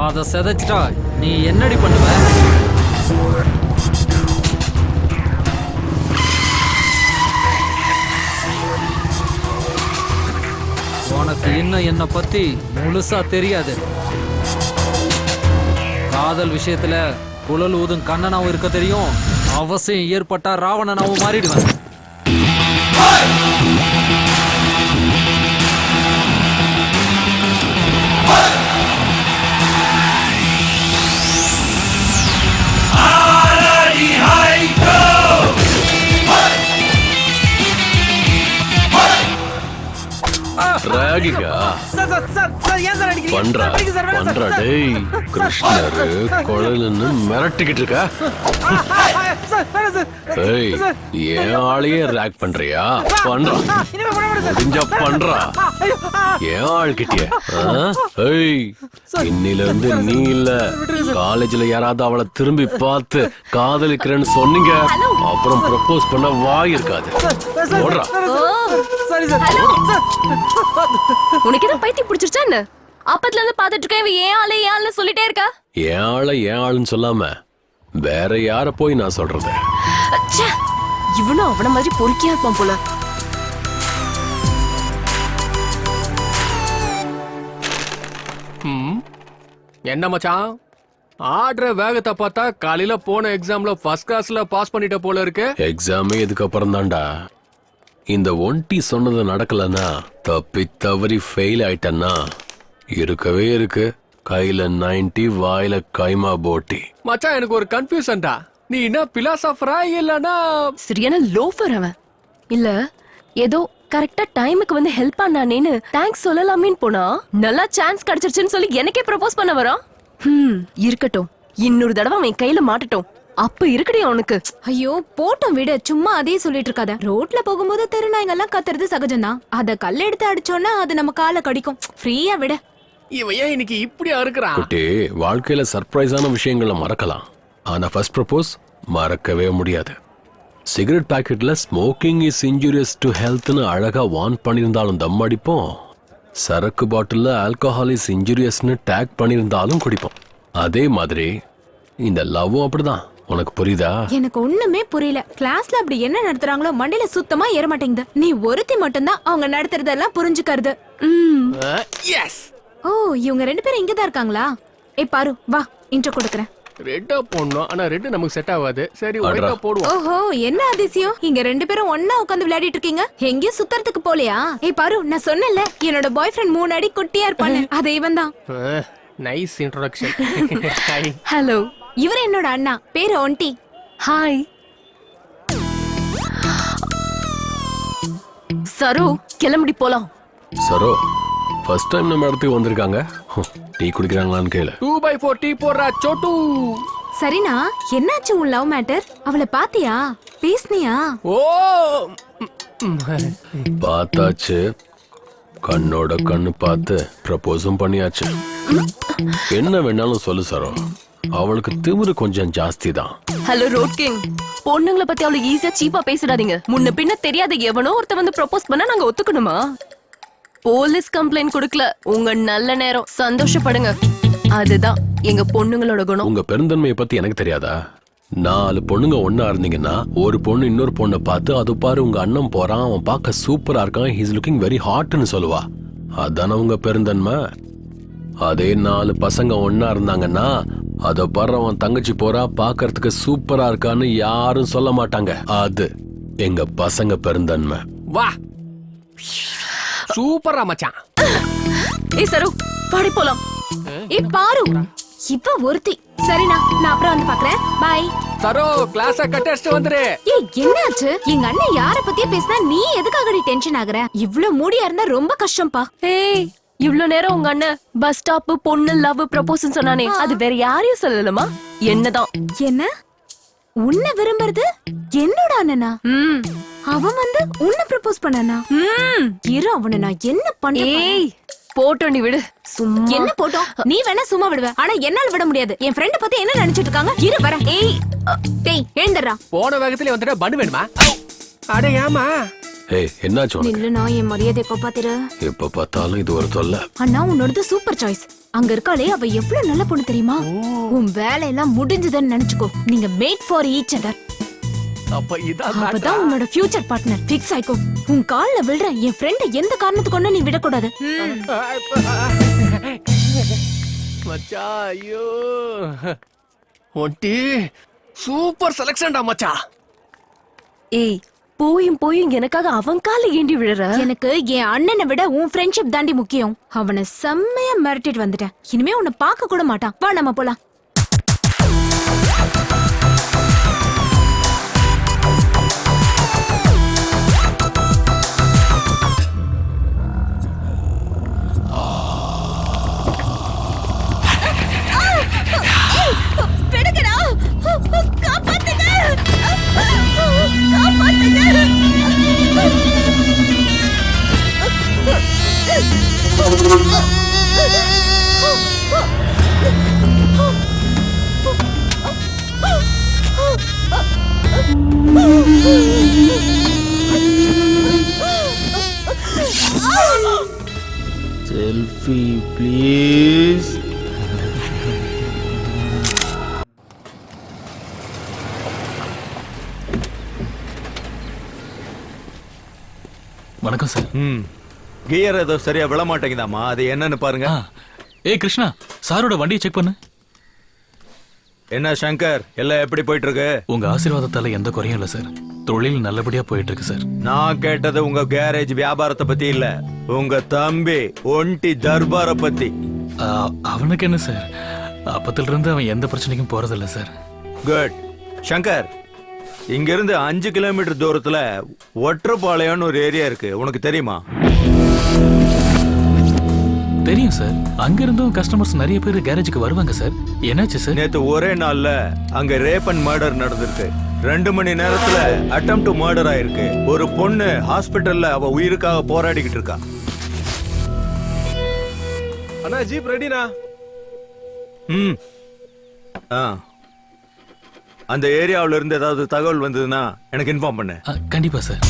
அதை செதைச்சிட்டா நீ என்னடி பண்ணுவ? உனக்கு இன்னும் என்ன பத்தி முழுசா தெரியாது. காதல் விஷயத்துல குழல் ஊதும் கண்ணனாவும் இருக்க தெரியும். அவசியம் ஏற்பட்டா ராவணனாவும் மாறிடுவேன். ராகிகா பண்றா டேய். கிருஷ்ணரு குழலுன்னு மிரட்டிக்கிட்டு இருக்கா. ஏய் என் ஆளையே ரேக் பண்றியா? பண்றா முடிஞ்சா பண்றா என் ஆள்கிட்டயே. ஏய் இன்னில இருந்து நீ இல்ல, காலேஜ்ல யாராவது அவளை திரும்பி பார்த்து காதலிக்கிறேன்னு சொன்னீங்க, அப்புறம் ப்ரப்போஸ் பண்ண வாய் இருக்காது. ஓடுறா. உனக்கு என்ன பைத்தியம் பிடிச்சிருச்சா என்ன? அப்பத்துல இருந்து பாத்துட்டு இருக்கேன், இவ ஏன் ஆளு சொல்லிட்டே இருக்கா. ஏன் ஆளுன்னு சொல்லாம வேற யார போய் நான் சொல்றது? இவனும் அவன மாதிரி பொறுக்கியா இருப்பான் போல. என்ன மச்சான் ஆடுற வேகத்தை பார்த்தா காலையில போன எக்ஸாம்ல ஃபர்ஸ்ட் கிளாஸ்ல பாஸ் பண்ணிட்ட போல இருக்கு. எக்ஸாமே இதுக்கு அப்புறம் தான்டா. இந்த ஒன்டி சொன்னது நடக்கலன்னா, தப்பி தவறி ஃபெயில் ஆயிட்டன்னா இருக்கவே இருக்கு கையில 90 வாயில கைமா போட்டி. மச்சான் எனக்கு ஒரு கன்ஃபியூஷன்டா, நீ என்ன பிலாசபரா இல்லனா சரியான லோஃபர் அவன்? இல்ல ஏதோ கரெக்டா டைமுக்கு வந்து ஹெல்ப் பண்ணானேன்னு தேங்க்ஸ் சொல்லலாமேன்னு போனா நல்லா சான்ஸ் கிடைச்சிருச்சுன்னு சொல்லி எனக்கே ப்ரப்போஸ் பண்ண வரான். இருக்கட்டும், இன்னொரு தடவை அவன் கையில மாட்டட்டும், அப்ப இருக்கடி அவனுக்கு. ஐயோ போட்டோம் விட, சும்மா அதே சொல்லிட்டு இருக்காத. ரோட்ல போகும்போது தெருநாய்ங்க எல்லாம் கத்துறது சகஜம்தான். அத கல் எடுத்து அடிச்சோன்னா அது நம்ம காலை கடிக்கும். ஃப்ரீயா விட. இவன் ஏன் இன்னைக்கு இப்படியா இருக்கிறான்? குட்டி, வாழ்க்கையில சர்ப்ரைஸான விஷயங்களை மறக்கலாம், ஆனா ஃபர்ஸ்ட் ப்ரப்போஸ் மறக்கவே முடியாது. சிகரெட் பாக்கெட்ல ஸ்மோக்கிங் இஸ் இன்ஜூரியஸ் டு ஹெல்த்னு அழகா வார்ன் பண்ணியிருந்தாலும் தம் அடிப்போம், சரக்கு பாட்டில்ல ஆல்கஹால் இஸ் இன்ஜூரியஸ்னு டேக் பண்ணியிருந்தாலும் குடிப்போம். அதே மாதிரி இந்த லவ்வும் அப்படிதான். உனக்கு புரியுதா? எனக்கு ஒண்ணுமே புரியல. கிளாஸ்ல அப்படி என்ன நடத்துறாங்களோ மண்டையில சுத்தமா ஏற மாட்டேங்குது. நீ ஒருத்தி மட்டும்தான் அவங்க நடத்துறதெல்லாம் புரிஞ்சுக்கிறது. எஸ். ஓ, இவங்க 2 பேரும் இங்கதான் இருக்காங்களா? ஏய் பாரு, வா இன்ட்ரோ கொடுக்கறேன். ரெட்டா போடணும், ஆனா ரெட்டு நமக்கு செட் ஆகாது. சரி ஒயிட்டா போடுவோம். ஓஹோ, என்ன அதிசயம், இங்க 2 பேரும் ஒண்ணா உட்கார்ந்து விளையாடிட்டு இருக்கீங்க. எங்கேயும் சுத்தறதுக்கு போலையா? ஏய் பாரு, நான் சொன்னேன்ல என்னோட பாய் ஃப்ரெண்ட் 3 அடி குட்டியா இருப்பானே, அது இவன் தான். Nice introduction. ஹலோ, இவர் என்னோட அண்ணா, பேரு ஒன்டி. ஹாய். சரு, கிளம்பி போலாம். சரோ ஃபர்ஸ்ட் டைம் நம்ம இடத்துக்கு வந்திருக்காங்க. டீ குடிக்கிறாங்களான்னு கேளு. 2x4 டீ போடுறா சோட்டு. சரினா, என்னாச்சு உன் லவ் மேட்டர்? அவளை பாத்தியா? பேசுனியா? ஓ பார்த்தாச்சு, கண்ணோட கண்ணு பார்த்து ப்ரப்போஸும் பண்ணியாச்சு. என்ன வேணாலும் சொல்லு சரோ, அவளுக்கு திமிரு கொஞ்சம் ஜாஸ்தி தான். ஹலோ ரோட் கிங், பொண்ணுங்களை பத்தி அவ்வளவு ஈஸியா சீப்பா பேசிடாதீங்க. முன்ன பின்ன தெரியாத எவனோ ஒருத்த வந்து ப்ரப்போஸ் பண்ணா நாங்க ஒத்துக்கணுமா? போலீஸ் கம்ப்ளைண்ட் கொடுக்கல, உங்க நல்ல நேரம், சந்தோஷப்படுங்க. அதுதான் எங்க பொண்ணுங்களோட குணம். உங்க பெருந்தன்மையை பத்தி எனக்கு தெரியாதா? 4 பொண்ணுங்க ஒன்னா இருந்தீங்கன்னா ஒரு பொண்ணு இன்னொரு பொண்ணை பார்த்து, அது பாரு உங்க அண்ணன் போறான், அவன் பார்க்க சூப்பரா இருக்கான், ஹீஸ் லுக்கிங் வெரி ஹாட்னு சொல்லுவா. அதான உங்க பெருந்தன்மை. அதே 4 பசங்க ஒன்னா இருந்தாங்கன்னா, அத பாரு அவன் தங்கச்சி போறா, பார்க்கறதுக்கு சூப்பரா இருக்கான்னு யாரும் சொல்ல மாட்டாங்க. அது எங்க பசங்க பெருந்தன்மை. வா, சூப்பரா மச்சான். ஏய் சரு, பாடி போலாம். ஏய் பாரு, இவ ஒருத்தி. சரினா, நான் அப்புறம் வந்து பார்க்கறேன். பை. சரோ, கிளாஸ கட் அடிச்சிட்டு வந்துரு. ஏய் என்னாச்சு? எங்க அண்ணன் யார பத்தியே பேசினா நீ எதுக்காக டென்ஷன் ஆகுற? இவ்ளோ மூடியா இருந்தா ரொம்ப கஷ்டம்ப்பா. ஏய், இவ்ளோ நேரம் உங்க அண்ணன் பஸ் ஸ்டாப் பொண்ணு லவ் ப்ரப்போஸ்னு சொன்னானே, அது வேற யாரையும் சொல்லலமா, என்னதான். என்ன? உன்னை விரும்புறது என்னோட அண்ணனா? அவன் வந்து உன்னை ப்ரப்போஸ் பண்ணானா? இரு, அவனை நான் என்ன பண்ண? ஏய் போட்டோம், நீ விடு. சும்மா என்ன போட்டோம்? நீ வேணா சும்மா விடுவ, ஆனா என்னால விட முடியாது. என் ஃப்ரெண்ட பத்தி என்ன நினைச்சிட்டு இருக்காங்க? இரு வர. ஏய் டேய், எழுந்தறா. போன வேகத்துல வந்துட்ட பண்ணு வேணுமா? அட ஏமா? ஏய் என்னாச்சு உனக்கு? நில்லு, நான் என் மரியாதை காப்பாத்திரு. எப்ப பார்த்தாலும் இது ஒரு தொல்லை. அண்ணா, உன்னோடது சூப்பர் சாய்ஸ். அங்க இருக்காளே, அவ எவ்வளவு நல்ல பொண்ணு தெரியுமா? உன் வேலையெல்லாம் முடிஞ்சதுன்னு நினைச்சுக்கோ. நீங்க மேட் ஃபார் ஈச் அதர். அப்ப இதான் அப்பதான் உன்னோட ஃபியூச்சர் பார்ட்னர் ஃபிக்ஸ் ஆயிக்கோ. உன் கால்ல விழுற என் ஃப்ரெண்ட எந்த காரணத்துக்கு கொண்டு நீ விடக்கூடாது. மச்சா, ஐயோ ஒன்டி சூப்பர் செலக்ஷன்டா மச்சா. ஏய், போயும் போயும் எனக்காக அவன் கால ஏண்டி விழுற? எனக்கு என் அண்ணனை விட உன் ஃப்ரெண்ட்ஷிப் தாண்டி முக்கியம். அவனை செம்மையா மிரட்டிட்டு வந்துட்டேன். இனிமே உன்னை பார்க்க கூட மாட்டான். வா நம்ம போலாம். Selfie please. வணக்கம் சார். கியர் ஏதோ சரியா விழ மாட்டேங்குதாமா, அது என்னன்னு பாருங்க. ஏய் கிருஷ்ணா, சாரோட வண்டியை செக் பண்ணு. என்ன சங்கர், எல்லாம் எப்படி போயிட்டு இருக்கு? உங்க ஆசீர்வாதத்தால எந்த குறையும் இல்ல சார். தொழில் நல்லபடியா போயிட்டு இருக்கு சார். நான் கேட்டது உங்க கேரேஜ் வியாபாரத்தை பத்தி இல்ல, உங்க தம்பி ஒண்டி தர்பார பத்தி. அவனுக்கு என்ன சார், அப்பத்துல இருந்து அவன் எந்த பிரச்சனைக்கும் போறதில்ல சார். குட். சங்கர், இங்க இருந்து 5 கிலோமீட்டர் தூரத்துல ஒற்றப்பாளையம்னு ஒரு ஏரியா இருக்கு, உனக்கு தெரியுமா? தெரியும் சார். அங்க இருந்தும் கஸ்டமர்ஸ் நிறைய பேர் கேரேஜுக்கு வருவாங்க சார். என்னாச்சு சார்? நேத்து ஒரே நாள்ல அங்க ரேப் அண்ட் மர்டர் நடந்திருக்கு. 2 மணி நேரத்துல அட்டெம்ப்ட் டு மர்டர் ஆயிருக்கு. ஒரு பொண்ணு ஹாஸ்பிட்டல்ல அவ உயிருக்காக போராடிக்கிட்டு இருக்கா. அண்ணா ஜீப் ரெடினா? அந்த ஏரியாவுல இருந்து ஏதாவது தகவல் வந்ததுன்னா எனக்கு இன்ஃபார்ம் பண்ணு. கண்டிப்பா சார்.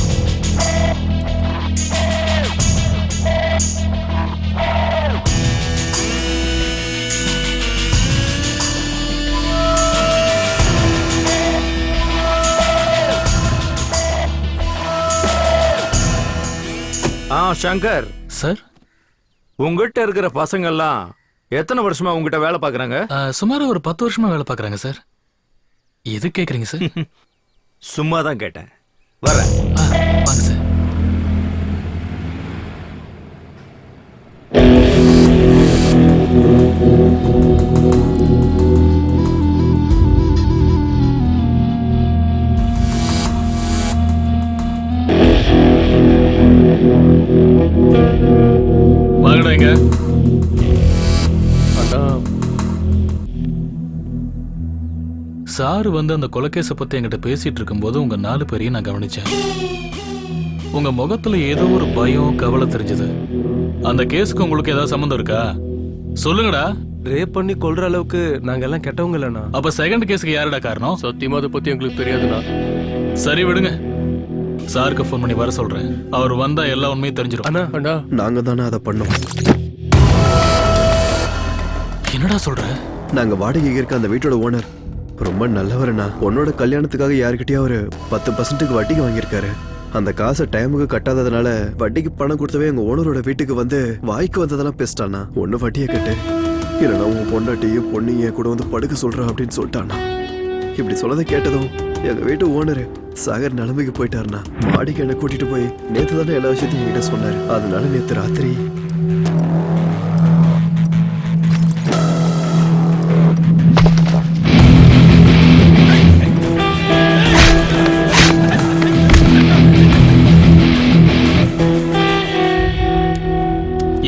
சங்கர் சார், உங்ககிட்ட இருக்கிற பசங்க எல்லாம் எத்தனை வருஷமா உங்ககிட்ட வேலை பாக்குறாங்க? சுமார் ஒரு 10 வருஷமா வேலை பாக்குறாங்க சார். எது கேக்குறீங்க சார்? சும்மா தான் கேட்டேன். வரேன். வாங்க சார். வாங்கடா இங்க. சாரு வந்து அந்த கொலைகேஸை பத்தி என்கிட்ட பேசிட்டு இருக்கும்போது உங்க 4 பேரையும் நான் கவனிச்சேன். உங்க முகத்துல ஏதோ ஒரு பயம், கவலை தெரிஞ்சது. அந்த கேஸுக்கு உங்களுக்கு ஏதாவது சம்மந்தம் இருக்கா? சொல்லுங்கடா. ரேப் பண்ணி கொல்ற அளவுக்கு நாங்க எல்லாம் கெட்டவங்க இல்லைண்ணா. அப்ப செகண்ட் கேஸுக்கு யாருடா காரணம்? சத்தியமா அதை பத்தி எங்களுக்கு தெரியாதுண்ணா. சரி விடுங்க, சாருக்கு ஃபோன் பண்ணி வர சொல்றேன். அவர் வந்தா எல்லா உண்மையும் தெரிஞ்சிடும். அண்ணா அண்ணா, நாங்க தானே அதை பண்ணோம். என்னடா சொல்ற? நாங்க வாடகைக்கு இருக்க அந்த வீட்டோட ஓனர் ரொம்ப நல்லவருண்ணா. உன்னோட கல்யாணத்துக்காக யாருக்கிட்டயா ஒரு 10% வட்டிக்கு வாங்கியிருக்காரு. அந்த காசை டைமுக்கு கட்டாததுனால வட்டிக்கு பணம் கொடுத்தவே எங்க ஓனரோட வீட்டுக்கு வந்து வாய்க்கு வந்ததெல்லாம் பேசிட்டானா. ஒன்னு வட்டியை கட்டு, இல்லைன்னா உன் பொண்டாட்டியும் பொண்ணையும் கூட வந்து படுக்க சொல்றான் அப்படின்னு சொல்லிட்டானா. இப்படி சொல்லதை கேட்டதும் எங்க வீட்டு ஓனரு சாகர் நிலைமைக்கு போயிட்டாருண்ணா. மாடிக்கு என்ன கூட்டிட்டு போய் நேத்து தானே எல்லா விஷயத்தையும் என்கிட்ட சொன்னாரு. அதனால நேத்து ராத்திரி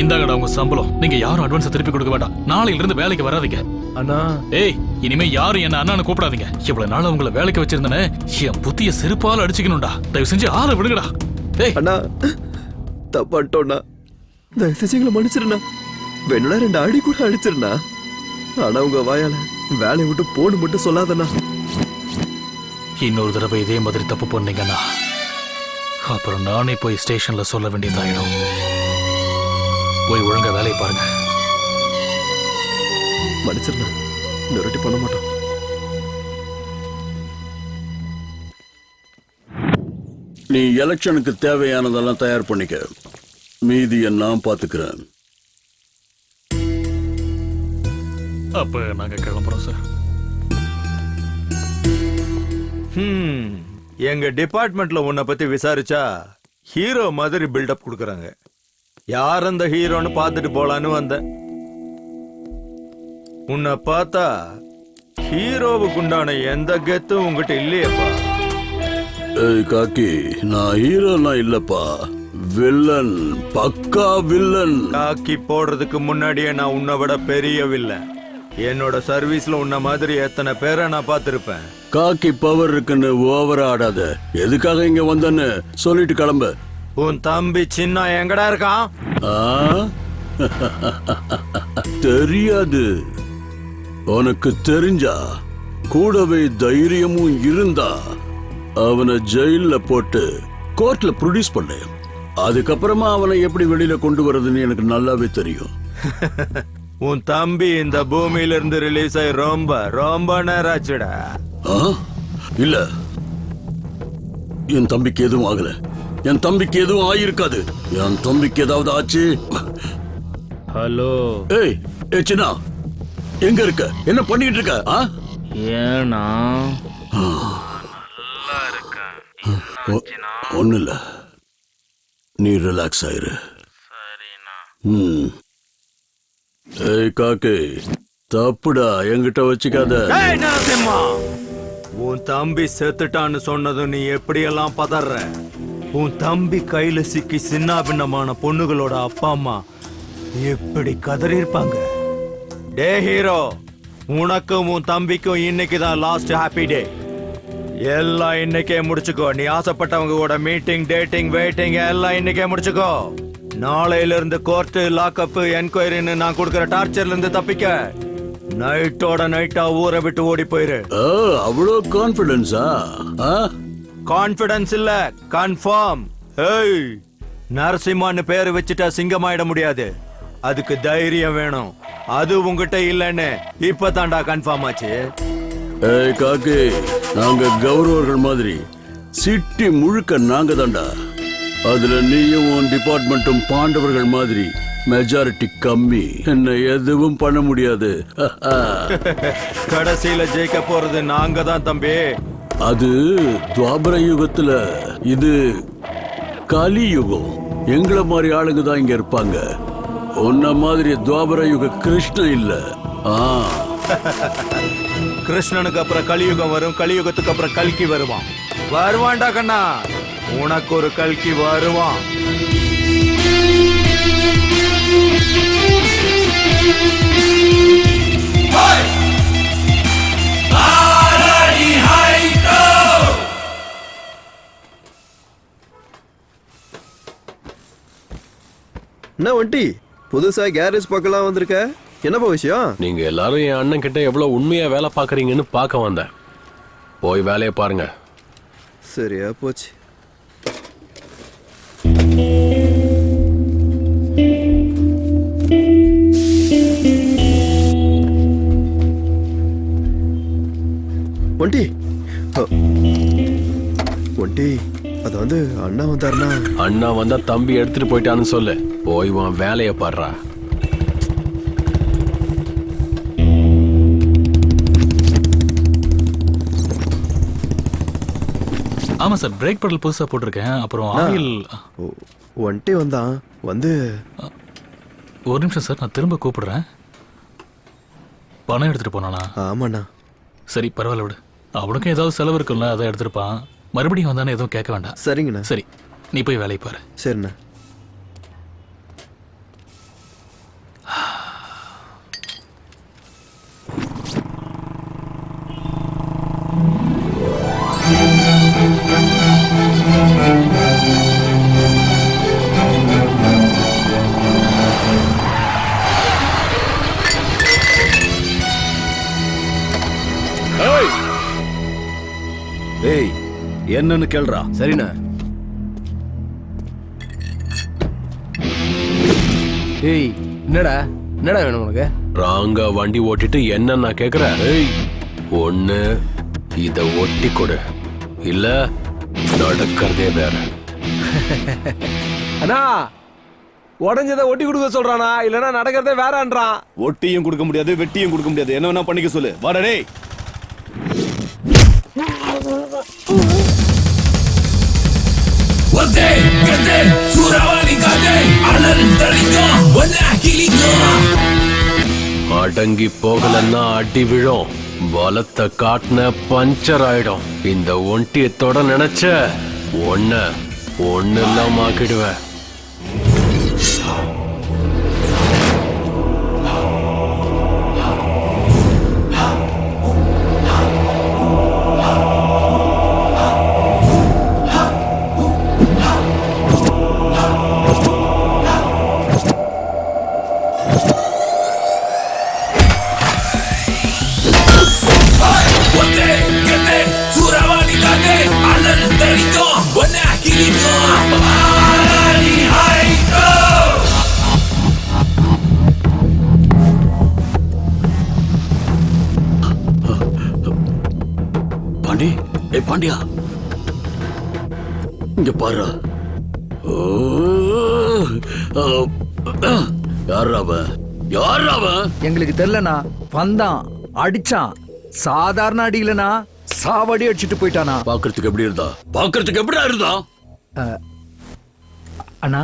இந்தாங்கடா உங்க சம்பளம். நீங்க யாரும் அட்வான்ஸ் திருப்பி கொடுக்க வேண்டாம். நாளையில இருந்து வேலைக்கு வராதீங்க. அண்ணா, ஏய், இனிமே யாரும் என்ன அண்ணான்னு கூப்பிடாதீங்க. இவ்வளவு நாள் உங்களை வேலைக்கு வச்சிருந்தேனே, என் புத்திய செருப்பால அடிச்சுக்கணும்டா. தயவு செஞ்சு ஆளை விடுங்கடா. ஏய் அண்ணா, தப்பாட்டோண்ணா, தயவு செஞ்சு எங்களை மன்னிச்சிருண்ணா. வேணும்னா 2 அடி கூட அடிச்சிருண்ணா. ஆனா உங்க வாயால வேலையை விட்டு போன்னு மட்டும் சொல்லாதண்ணா. இன்னொரு தடவை இதே மாதிரி தப்பு பண்ணீங்கன்னா அப்புறம் நானே போய் ஸ்டேஷன்ல சொல்ல வேண்டியதாயிடும். போய் ஒழுங்கா வேலையை பாருங்க. மன்னிச்சிருண்ணா, இன்னொரு பண்ண மாட்டோம். நீ எலெக்ஷனுக்கு தேவையானதெல்லாம் தயார் பண்ணிக்க, மீதியை நான் பாத்துக்கிறேன். அப்ப நாங்க கிளம்புறோம் சார். எங்க டிபார்ட்மெண்ட்ல உன்னை பத்தி விசாரிச்சா ஹீரோ மாதிரி பில்டப் கொடுக்கறாங்க. யார் அந்த ஹீரோன்னு பார்த்துட்டு போலான்னு வந்தேன். உன்னை பார்த்தா ஹீரோவுக்கு உண்டான எந்த கெத்தும் உங்ககிட்ட இல்லையப்பா. ஏய் காக்கி, நான் ஹீரோலாம் இல்லப்பா, வில்லன், பக்கா வில்லன். காக்கி போடுறதுக்கு முன்னாடியே நான் உன்னை விட பெரிய வில்லன். என்னோட சர்வீஸ்ல உன்ன மாதிரி எத்தனை பேரை நான் பார்த்திருப்பேன். காக்கி பவர் இருக்குன்னு ஓவரா ஆடாத. எதுக்காக இங்க வந்தன்னு சொல்லிட்டு கிளம்பு. உன் தம்பி சின்ன எங்கடா இருக்கான்? தெரியாது. உனக்கு தெரிஞ்சா கூடவே தைரியமும் இருந்தா அவனை ஜெயில போட்டு கோர்ட்ல ப்ரொடியூஸ் பண்ணு. அதுக்கப்புறமா அவனை எப்படி வெளியில கொண்டு வர்றதுன்னு எனக்கு நல்லாவே தெரியும். உன் தம்பி இந்த பூமியில இருந்து ரிலீஸ் ஆகி ரொம்ப ரொம்ப நேரம் ஆச்சுடா. இல்ல, என் தம்பிக்கு எதுவும் ஆகல. என் தம்பிக்கு எதுவும் ஆயிருக்காது. என் தம்பிக்கு ஏதாவது ஆச்சு. ஹலோ. ஏய் சின்னா, எங்க இருக்க? என்ன பண்ணிட்டு இருக்க? ஏன்னா ஒண்ணு இல்ல, நீ ரிலாக்ஸ் ஆயிரு. ஏய் காக்கே, தப்புடா, என்கிட்ட வச்சுக்காத. உன் தம்பி செத்துட்டான்னு சொன்னதும் நீ எப்படியெல்லாம் பதற? உன் தம்பி கையில சிக்கி சின்ன பின்னமான பொண்ணுகளோட அப்பா அம்மா எப்படி கதறி இருப்பாங்க? டே ஹீரோ, உனக்கும் உன் தம்பிக்கும் இன்னைக்கு தான் லாஸ்ட் ஹாப்பி டே. எல்லாம் இன்னைக்கே முடிச்சுக்கோ. நீ ஆசைப்பட்டவங்க கூட மீட்டிங், டேட்டிங், வெயிட்டிங் எல்லாம் இன்னைக்கே முடிச்சுக்கோ. நாளையில இருந்து கோர்ட், லாக்அப், என்கொயரின்னு நான் கொடுக்கிற டார்ச்சர்ல இருந்து தப்பிக்க நைட்டோட நைட்டா ஊரை விட்டு ஓடி போயிரு. அவ்வளோ கான்பிடன்ஸா? கான்பிடன்ஸ் இல்ல, கன்ஃபார்ம். ஏய், நரசிம்மான்னு பேரு வச்சுட்டா சிங்கமாயிட முடியாது. அதுக்கு தைரியம் வேணும். அது உங்ககிட்ட இல்லன்னு இப்பதான்டா கன்ஃபார்ம் ஆச்சு. ஏய் காக்கே, நாங்க கௌரவர்கள் மாதிரி சிட்டி முழுக்க நாங்க தான்டா. அதுல நீயும் உன் டிபார்ட்மெண்ட்டும் பாண்டவர்கள் மாதிரி மெஜாரிட்டி கம்மி. என்ன எதுவும் பண்ண முடியாது. கடைசியில ஜெயிக்க போறது நாங்க தான் தம்பி. அது துவாபர யுகத்துல, இது கலியுகம். எங்களை மாதிரி ஆளுங்க தான் இங்க இருப்பாங்க. உன்ன மாதிரி துவாபர யுக கிருஷ்ணன் இல்ல. கிருஷ்ணனுக்கு அப்புறம் கலியுகம் வரும். கலியுகத்துக்கு அப்புறம் கல்கி வருவான். வருவான்டா கண்ணா, உனக்கு ஒரு கல்கி வருவான். என்ன வண்டி புதுசா கேரேஜ் பார்க்கலாம் வந்திருக்க? என்னப்பா விஷயம்? நீங்க எல்லாரும் என் அண்ணன் கிட்ட எவ்வளவு உண்மையா வேலை பாக்குறீங்கன்னு பார்க்க வந்தேன். போய் வேலையை பாருங்க. சரியா போச்சு. ஒண்டி ஒண்டி, அது வந்து அண்ணா வந்தாருன்னா? அண்ணா வந்தா தம்பி எடுத்துட்டு போயிட்டான்னு சொல்லு. போய் உன் வேலையை பாடுறா. ஆமா சார், பிரேக் பெடல் புதுசா போட்டிருக்கேன். அப்புறம் ஆயில். ஒன்ட்டே வந்தான். வந்து ஒரு நிமிஷம் சார், நான் திரும்ப கூப்பிடுறேன். பணம் எடுத்துட்டு போனானா? ஆமாண்ணா. சரி, பரவாயில்ல விடு. அவனுக்கும் ஏதாவது செலவு இருக்குல்ல, அதை எடுத்துருப்பான். மறுபடியும் வந்தானே எதுவும் கேட்க வேண்டாம். சரிங்கண்ணா. சரி, நீ போய் வேலையை பாரு. சரிண்ணா. ஏய், என்னன்னு கேள்றா. சரிண்ணா. ஏய், என்னடா வேணும் உனக்கு? ராங்கா வண்டி ஓட்டிட்டு என்ன நான் கேக்குறேன்? ஒண்ணு இத ஒட்டி கொடு, இல்ல நடக்கிறதே வேற. அண்ணா, உடஞ்சதை ஒட்டி கொடுக்க சொல்றானா, இல்லனா நடக்கிறதே வேறன்றான். ஒட்டியும் கொடுக்க முடியாது, வெட்டியும் கொடுக்க முடியாது. என்ன வேணா பண்ணிக்க சொல்லு. வாடா. அடங்கி போகலன்னா அடி விழும். பலத்தை காட்டின பஞ்சர் ஆயிடும். இந்த ஒண்டியத்தோட நினைச்ச ஒண்ணு இல்லாம ஆக்கிடுவேன். Suravani kage, alal terito, buena kilito. Pandya, இங்க பாரு. யாரா அவன்? யாரா அவன்? எங்களுக்கு தெரியலனா. வந்தான், அடிச்சான். சாதாரண அடி இல்லனா, சாவடி அடிச்சிட்டு போயிட்டானா. பாக்குறதுக்கு எப்படி இருந்தா? பாக்குறதுக்கு எப்படியா இருந்தா? அண்ணா,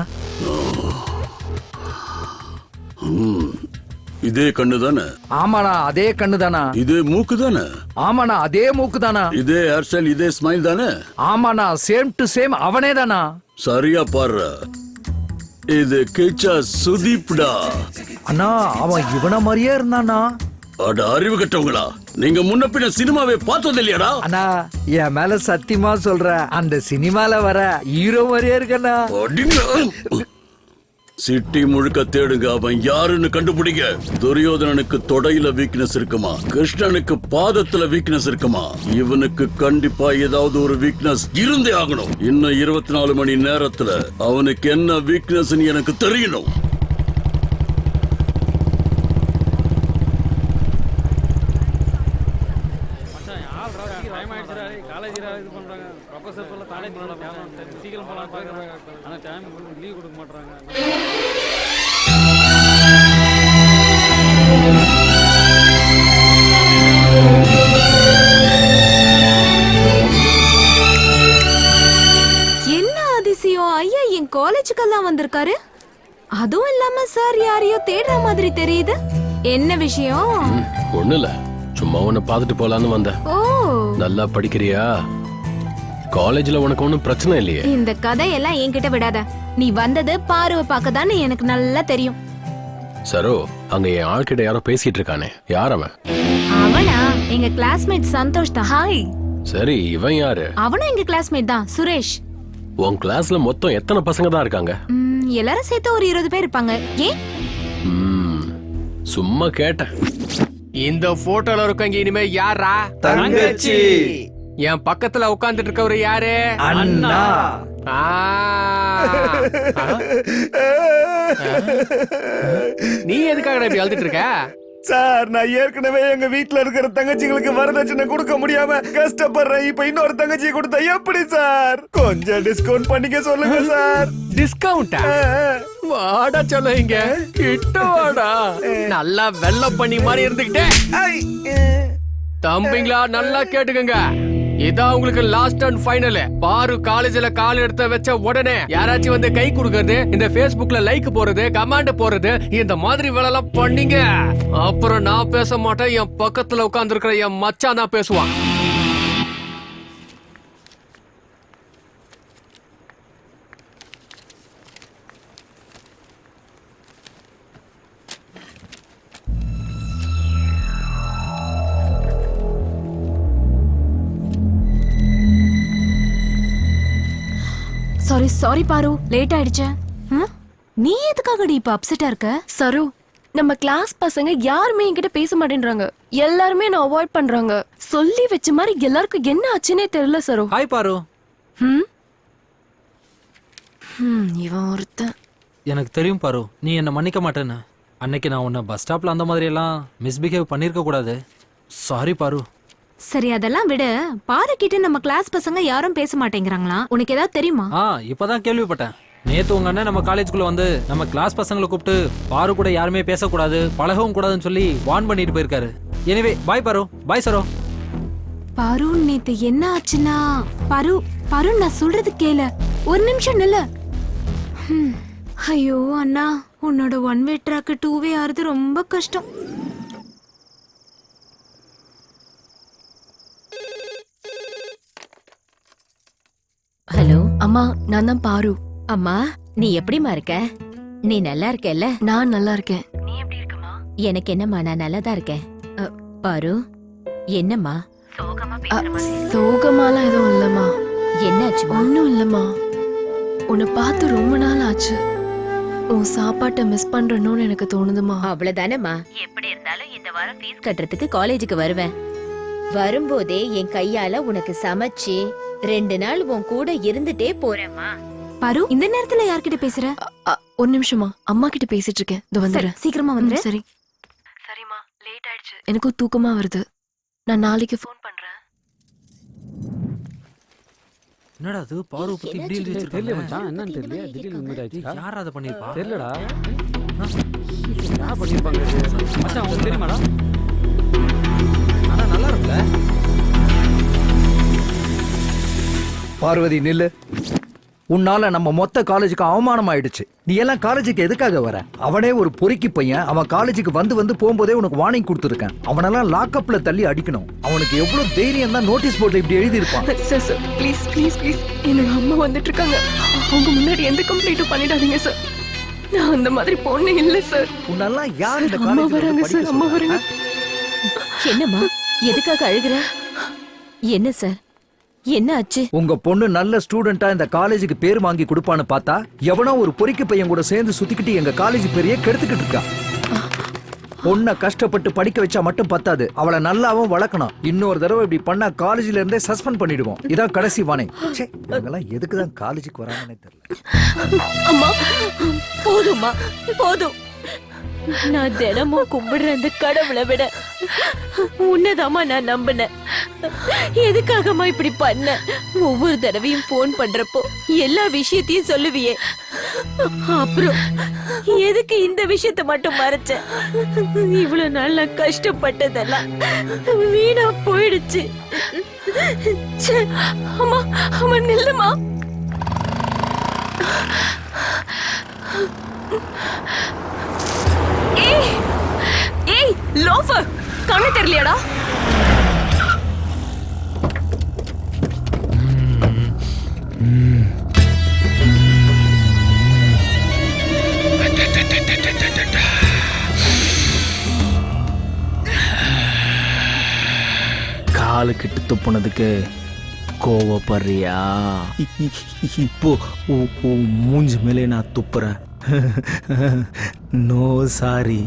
இதே கண்ணு தானே? ஆமாண்ணா, அதே கண்ணு தானா. இதே மூக்கு தானே? ஆமாண்ணா, அதே மூக்கு தானா. இதே ஹேர் ஸ்டைல், இதே ஸ்மைல் தானே? ஆமாண்ணா, சேம் டு சேம் அவனே தானா. சரியா பாரு, இது கிச்சா சுதீப்டா. அண்ணா, அவன் இவன மாதிரியே இருந்தானா. அட அறிவு கட்டவங்களா, நீங்க முன்ன பின்ன சினிமாவே பார்த்தது இல்லையாடா? அண்ணா, என் மேல சத்தியமா சொல்ற, அந்த சினிமால வர ஹீரோ மாதிரியே இருக்கண்ணா. சிட்டி முழுக்க தேடுங்க, அவன் யாருன்னு கண்டுபிடிங்க. துரியோதனனுக்கு தொடையில வீக்னஸ் இருக்குமா, கிருஷ்ணனுக்கு பாதத்துல வீக்னஸ் இருக்குமா, இவனுக்கு கண்டிப்பா ஏதாவது ஒரு வீக்னஸ் இருந்தே ஆகணும். இன்னும் 24 மணி நேரத்துல அவனுக்கு என்ன வீக்னஸ் எனக்கு தெரியணும். என்ன அதிசயம், ஐயா என் காலேஜுக்கெல்லாம் வந்திருக்காரு. அதுவும் இல்லாம சார் யாரையோ தேடுற மாதிரி தெரியுது. என்ன விஷயம்? ஒண்ணு இல்ல, சும்மா உன்னை பார்த்துட்டு போலான்னு வந்தேன். ஓ, நல்லா படிக்கிறியா? காலேஜ்ல உனக்கு ஒண்ணும் பிரச்சனை இல்லையே? இந்த கதையெல்லாம் என்கிட்ட விடாத. நீ வந்தது பார்வை பார்க்கதான்னு எனக்கு நல்லா தெரியும். சரோ, அங்க என் ஆள்கிட்ட யாரோ பேசிட்டு இருக்கானே, யார் அவன்? அவனா எங்க கிளாஸ்மேட் சந்தோஷ் தான். ஹாய். சரி, இவன் யாரு? அவனும் எங்க கிளாஸ்மேட் தான், சுரேஷ். உன் கிளாஸ்ல மொத்தம் எத்தனை பசங்க தான் இருக்காங்க? எல்லாரும் சேர்த்து ஒரு 20 பேர் இருப்பாங்க. ஏன்? சும்மா கேட்டேன். இந்த போட்டோல இருக்கங்க இனிமே யாரா? தங்கச்சி. என் பக்கத்துல உட்கார்ந்துட்டு இருக்கவரு யாரு? அண்ணா. நீ எதுக்காக இப்படி அழுதுட்டு இருக்க? சார், நான் ஏற்கனவே எங்க வீட்ல இருக்கிற தங்கச்சிகளுக்கு வரதட்சணை கொடுக்க முடியாம கஷ்டப்படுறேன். இப்ப இன்னொரு தங்கச்சி கொடுத்தா எப்படி சார்? கொஞ்சம் டிஸ்கவுண்ட் பண்ணிக்க சொல்லுங்க சார். டிஸ்கவுண்டா? வாடா சொல்ல, இங்க கிட்ட வாடா. நல்லா வெள்ளை பண்ணி மாதிரி இருந்துகிட்டே. தம்பிங்களா, நல்லா கேட்டுக்கங்க. இதான் உங்களுக்கு லாஸ்ட் அண்ட் ஃபைனல். பாரு காலேஜ்ல கால் எடுத்து வச்ச உடனே யாராச்சும் வந்து கை கொடுக்கறது, இந்த Facebookல லைக் போறது, கமெண்ட் போறது, இந்த மாதிரி வேலை எல்லாம் பண்ணீங்க, அப்புறம் நான் பேச மாட்டேன். என் பக்கத்துல உட்கார்ந்து இருக்கிற என் மச்சான் தான் பேசுவான். சாரி பாரு, லேட் ஆயிடுச்சு. நீ எதுக்காகடி இப்ப அப்செட்டா இருக்க? சரு, நம்ம கிளாஸ் பசங்க யாருமே என்கிட்ட பேச மாட்டேன்றாங்க. எல்லாருமே நான் அவாய்ட் பண்றாங்க. சொல்லி வச்ச மாதிரி எல்லாருக்கும் என்ன ஆச்சுன்னே தெரியல சரு. ஹாய் பாரு. இவன் ஒருத்தன். எனக்கு தெரியும் பாரு, நீ என்ன மன்னிக்க மாட்டேன்னு. அன்னைக்கு நான் உன்னை பஸ் ஸ்டாப்ல அந்த மாதிரி எல்லாம் மிஸ்பிஹேவ் பண்ணிருக்க கூடாது. சாரி பாரு. சரி, அதெல்லாம் விடு. பாரு கிட்ட நம்ம கிளாஸ் பசங்க யாரும் பேச மாட்டேங்கிறாங்களா? உனக்கு ஏதாவது தெரியுமா? இப்பதான் கேள்விப்பட்டேன். நேத்து உங்க அண்ணன் நம்ம காலேஜுக்குள்ள வந்து நம்ம கிளாஸ் பசங்களை கூப்பிட்டு பாரு கூட யாருமே பேசக்கூடாது, பழகவும் கூடாதுன்னு சொல்லி வார்ன் பண்ணிட்டு போயிருக்காரு. எனிவே, பாய் பாரு. பாய் சரோ. பாரு, நேத்து என்ன ஆச்சுன்னா, பாரு நான் சொல்றது கேளு. ஒரு நிமிஷம் நில்லு. ஐயோ அண்ணா, உன்னோட 1 வே ட்ராக் 2 வே ஆறுது ரொம்ப கஷ்டம். ஹலோ அம்மா, நான் தான் பாரு. அம்மா, நீ எப்படிமா இருக்க? நீ நல்லா இருக்கல்ல? நான் நல்லா இருக்கேன். நீ எப்படி இருக்கமா? எனக்கு என்னம்மா, நான் நல்லா தான் இருக்கேன். பாரு, என்னம்மா சோகமாலாம் எதுவும் இல்லம்மா. என்னாச்சு? ஒன்னும் இல்லம்மா. உன்னை பார்த்து ரொம்ப நாள் ஆச்சு. உன் சாப்பாட்டை மிஸ் பண்றணும்னு எனக்கு தோணுதுமா. அவ்வளவுதானம்மா. எப்படி இருந்தாலும் இந்த வாரம் ஃபீஸ் கட்டுறதுக்கு காலேஜுக்கு வருவேன். வரும்போதே என் கையால உனக்கு சமைச்சு 2 நாள் உன் கூட இருந்துட்டே போறேம்மா. பாரு, இந்த நேரத்துல யார்கிட்ட பேசுற? ஒரு நிமிஷமா, அம்மா கிட்ட பேசிட்டு இருக்கேன். இதோ வந்துடுறேன். சீக்கிரமா வந்துரு. சரி. சரிம்மா, லேட் ஆயிடுச்சு. எனக்கும் தூக்கமா வருது. நான் நாளைக்கு ஃபோன் பண்றேன். என்னடா அது பாரு பத்தி இப்படி எழுதி வச்சிருக்காங்க மச்சான் என்னன்னு தெரியல திடீர்னு இந்த மாதிரி ஆயிடுச்சு யார் அத பண்ணிருப்பா தெரியலடா யார் பண்ணிருப்பாங்க மச்சான் உங்களுக்கு தெரியுமாடா ஆனா நல்லா இருக்குல பார்வதி நில்லு. உன்னால நம்ம மொத்த காலேஜுக்கு அவமானம் ஆயிடுச்சு. நீ எல்லாம் காலேஜுக்கு எதுக்காக வர? அவனே ஒரு பொறுக்கி பையன். அவன் காலேஜுக்கு வந்து போகும்போதே உனக்கு வார்னிங் கொடுத்துருக்கேன். அவனெல்லாம் லாக்அப்ல தள்ளி அடிக்கணும். அவனுக்கு எவ்வளவு தைரியம் தான் நோட்டீஸ் போர்ட்ல இப்படி எழுதி இருப்பான். Sir sir please please please என்னோட அம்மா வந்துட்டு இருக்காங்க. அவங்க முன்னாடி எந்த கம்ப்ளைண்ட்டும் பண்ணிடாதீங்க சார். நான் அந்த மாதிரி பொண்ணு இல்ல சார். உன்னெல்லாம் யார் இந்த அம்மா காலேஜ்ல வராங்க படிக்க சார், அம்மா வராங்க. என்னம்மா எதுக்காக அழுகுற? என்ன சார் என்ன ஆச்சு? உங்க பொண்ணு நல்ல ஸ்டூடெண்டா இந்த காலேஜுக்கு பேர் வாங்கி கொடுப்பான்னு பார்த்தா எவனோ ஒரு பொறிக்கு பையன் கூட சேர்ந்து சுத்திக்கிட்டு எங்க காலேஜ் பேரையே கெடுத்துக்கிட்டு இருக்கா. பொண்ணை கஷ்டப்பட்டு படிக்க வச்சா மட்டும் பத்தாது, அவளை நல்லாவும் வளர்க்கணும். இன்னொரு தடவை இப்படி பண்ணா காலேஜ்ல இருந்தே சஸ்பெண்ட் பண்ணிடுவோம். இதான் கடைசி வார்னிங். இவங்கெல்லாம் எதுக்குதான் காலேஜுக்கு வராங்கன்னே தெரியல. அம்மா போதும்மா போதும். நான் தினமும் கும்பிடுற அந்த கடவுளை விட உன்னதாமா நான் நம்பினேன். எதுக்காகமா இப்படி பண்ண? ஒவ்வொரு தடவையும் போன் பண்றப்போ எல்லா விஷயத்தையும் சொல்லுவியே, அப்புறம் எதுக்கு இந்த விஷயத்தை மட்டும் மறைச்ச? இவ்வளவு நாள் நான் கஷ்டப்பட்டதெல்லாம் வீணா போயிடுச்சு. அம்மா அம்மா நில்லுமா. ஏய் ஏய் லோஃபர், கண்ணு தெரியலையாடா? காலு கிட்டு துப்புனதுக்கு கோவப்படுறியா? இப்போ மூஞ்சி மேலே நான் துப்புறேன். No sorry.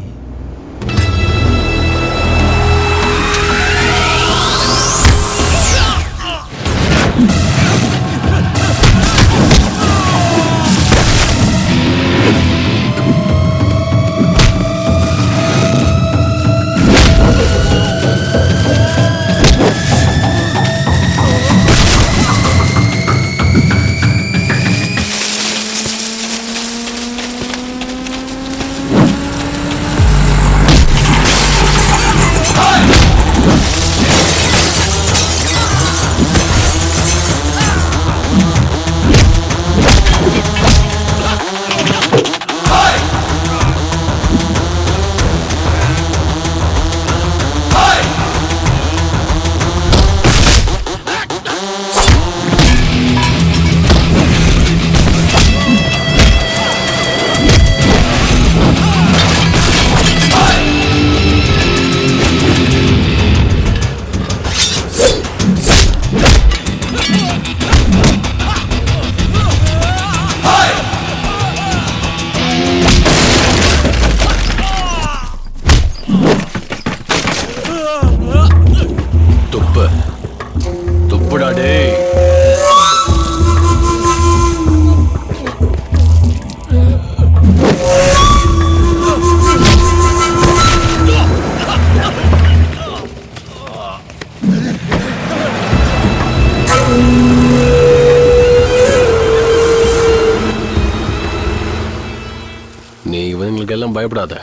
நீ இவங்களுக்கெல்லாம் பயப்படாத.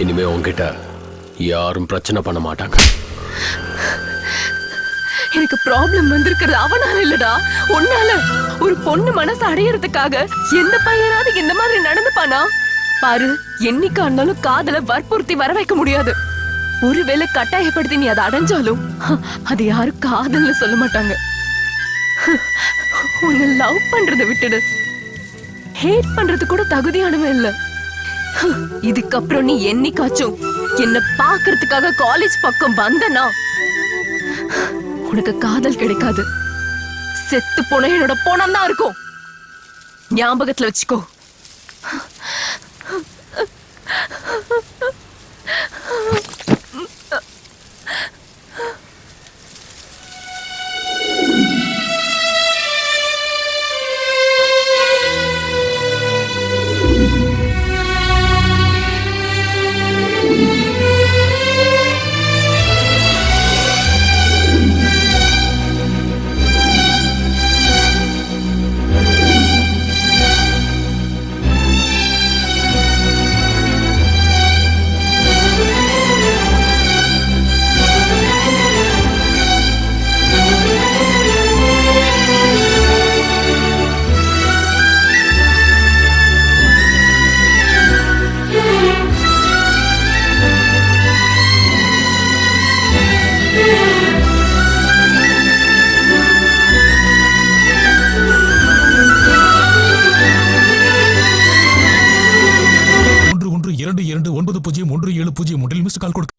இனிமே உன்கிட்ட யாரும் பிரச்சனை பண்ண மாட்டாங்க. எனக்கு ப்ராப்ளம் வந்திருக்கிறது அவனால இல்லடா, உன்னால. ஒரு பொண்ணு மனசு அடையறதுக்காக எந்த பையனாவது இந்த மாதிரி நடந்துப்பானா? பாரு, என்னைக்கா இருந்தாலும் காதல வற்புறுத்தி வர வைக்க முடியாது. ஒருவேளை கட்டாயப்படுத்தி நீ அதை அடைஞ்சாலும் அது யாரும் காதல்னு சொல்ல மாட்டாங்க. உன்னை லவ் பண்றதை விட்டுடு, ஹேட் பண்றது கூட தகுதியானவன் இல்ல. இதுக்கப்புறம் நீ என்னைக்காச்சும் என்ன பாக்குறதுக்காக காலேஜ் பக்கம் வந்தனா உனக்கு காதல் கிடைக்காது. செத்து போன என்னோட போனம் தான் இருக்கும். ஞாபகத்துல வச்சுக்கோ. 970170 மிஸ்டு கால் கொடுக்க.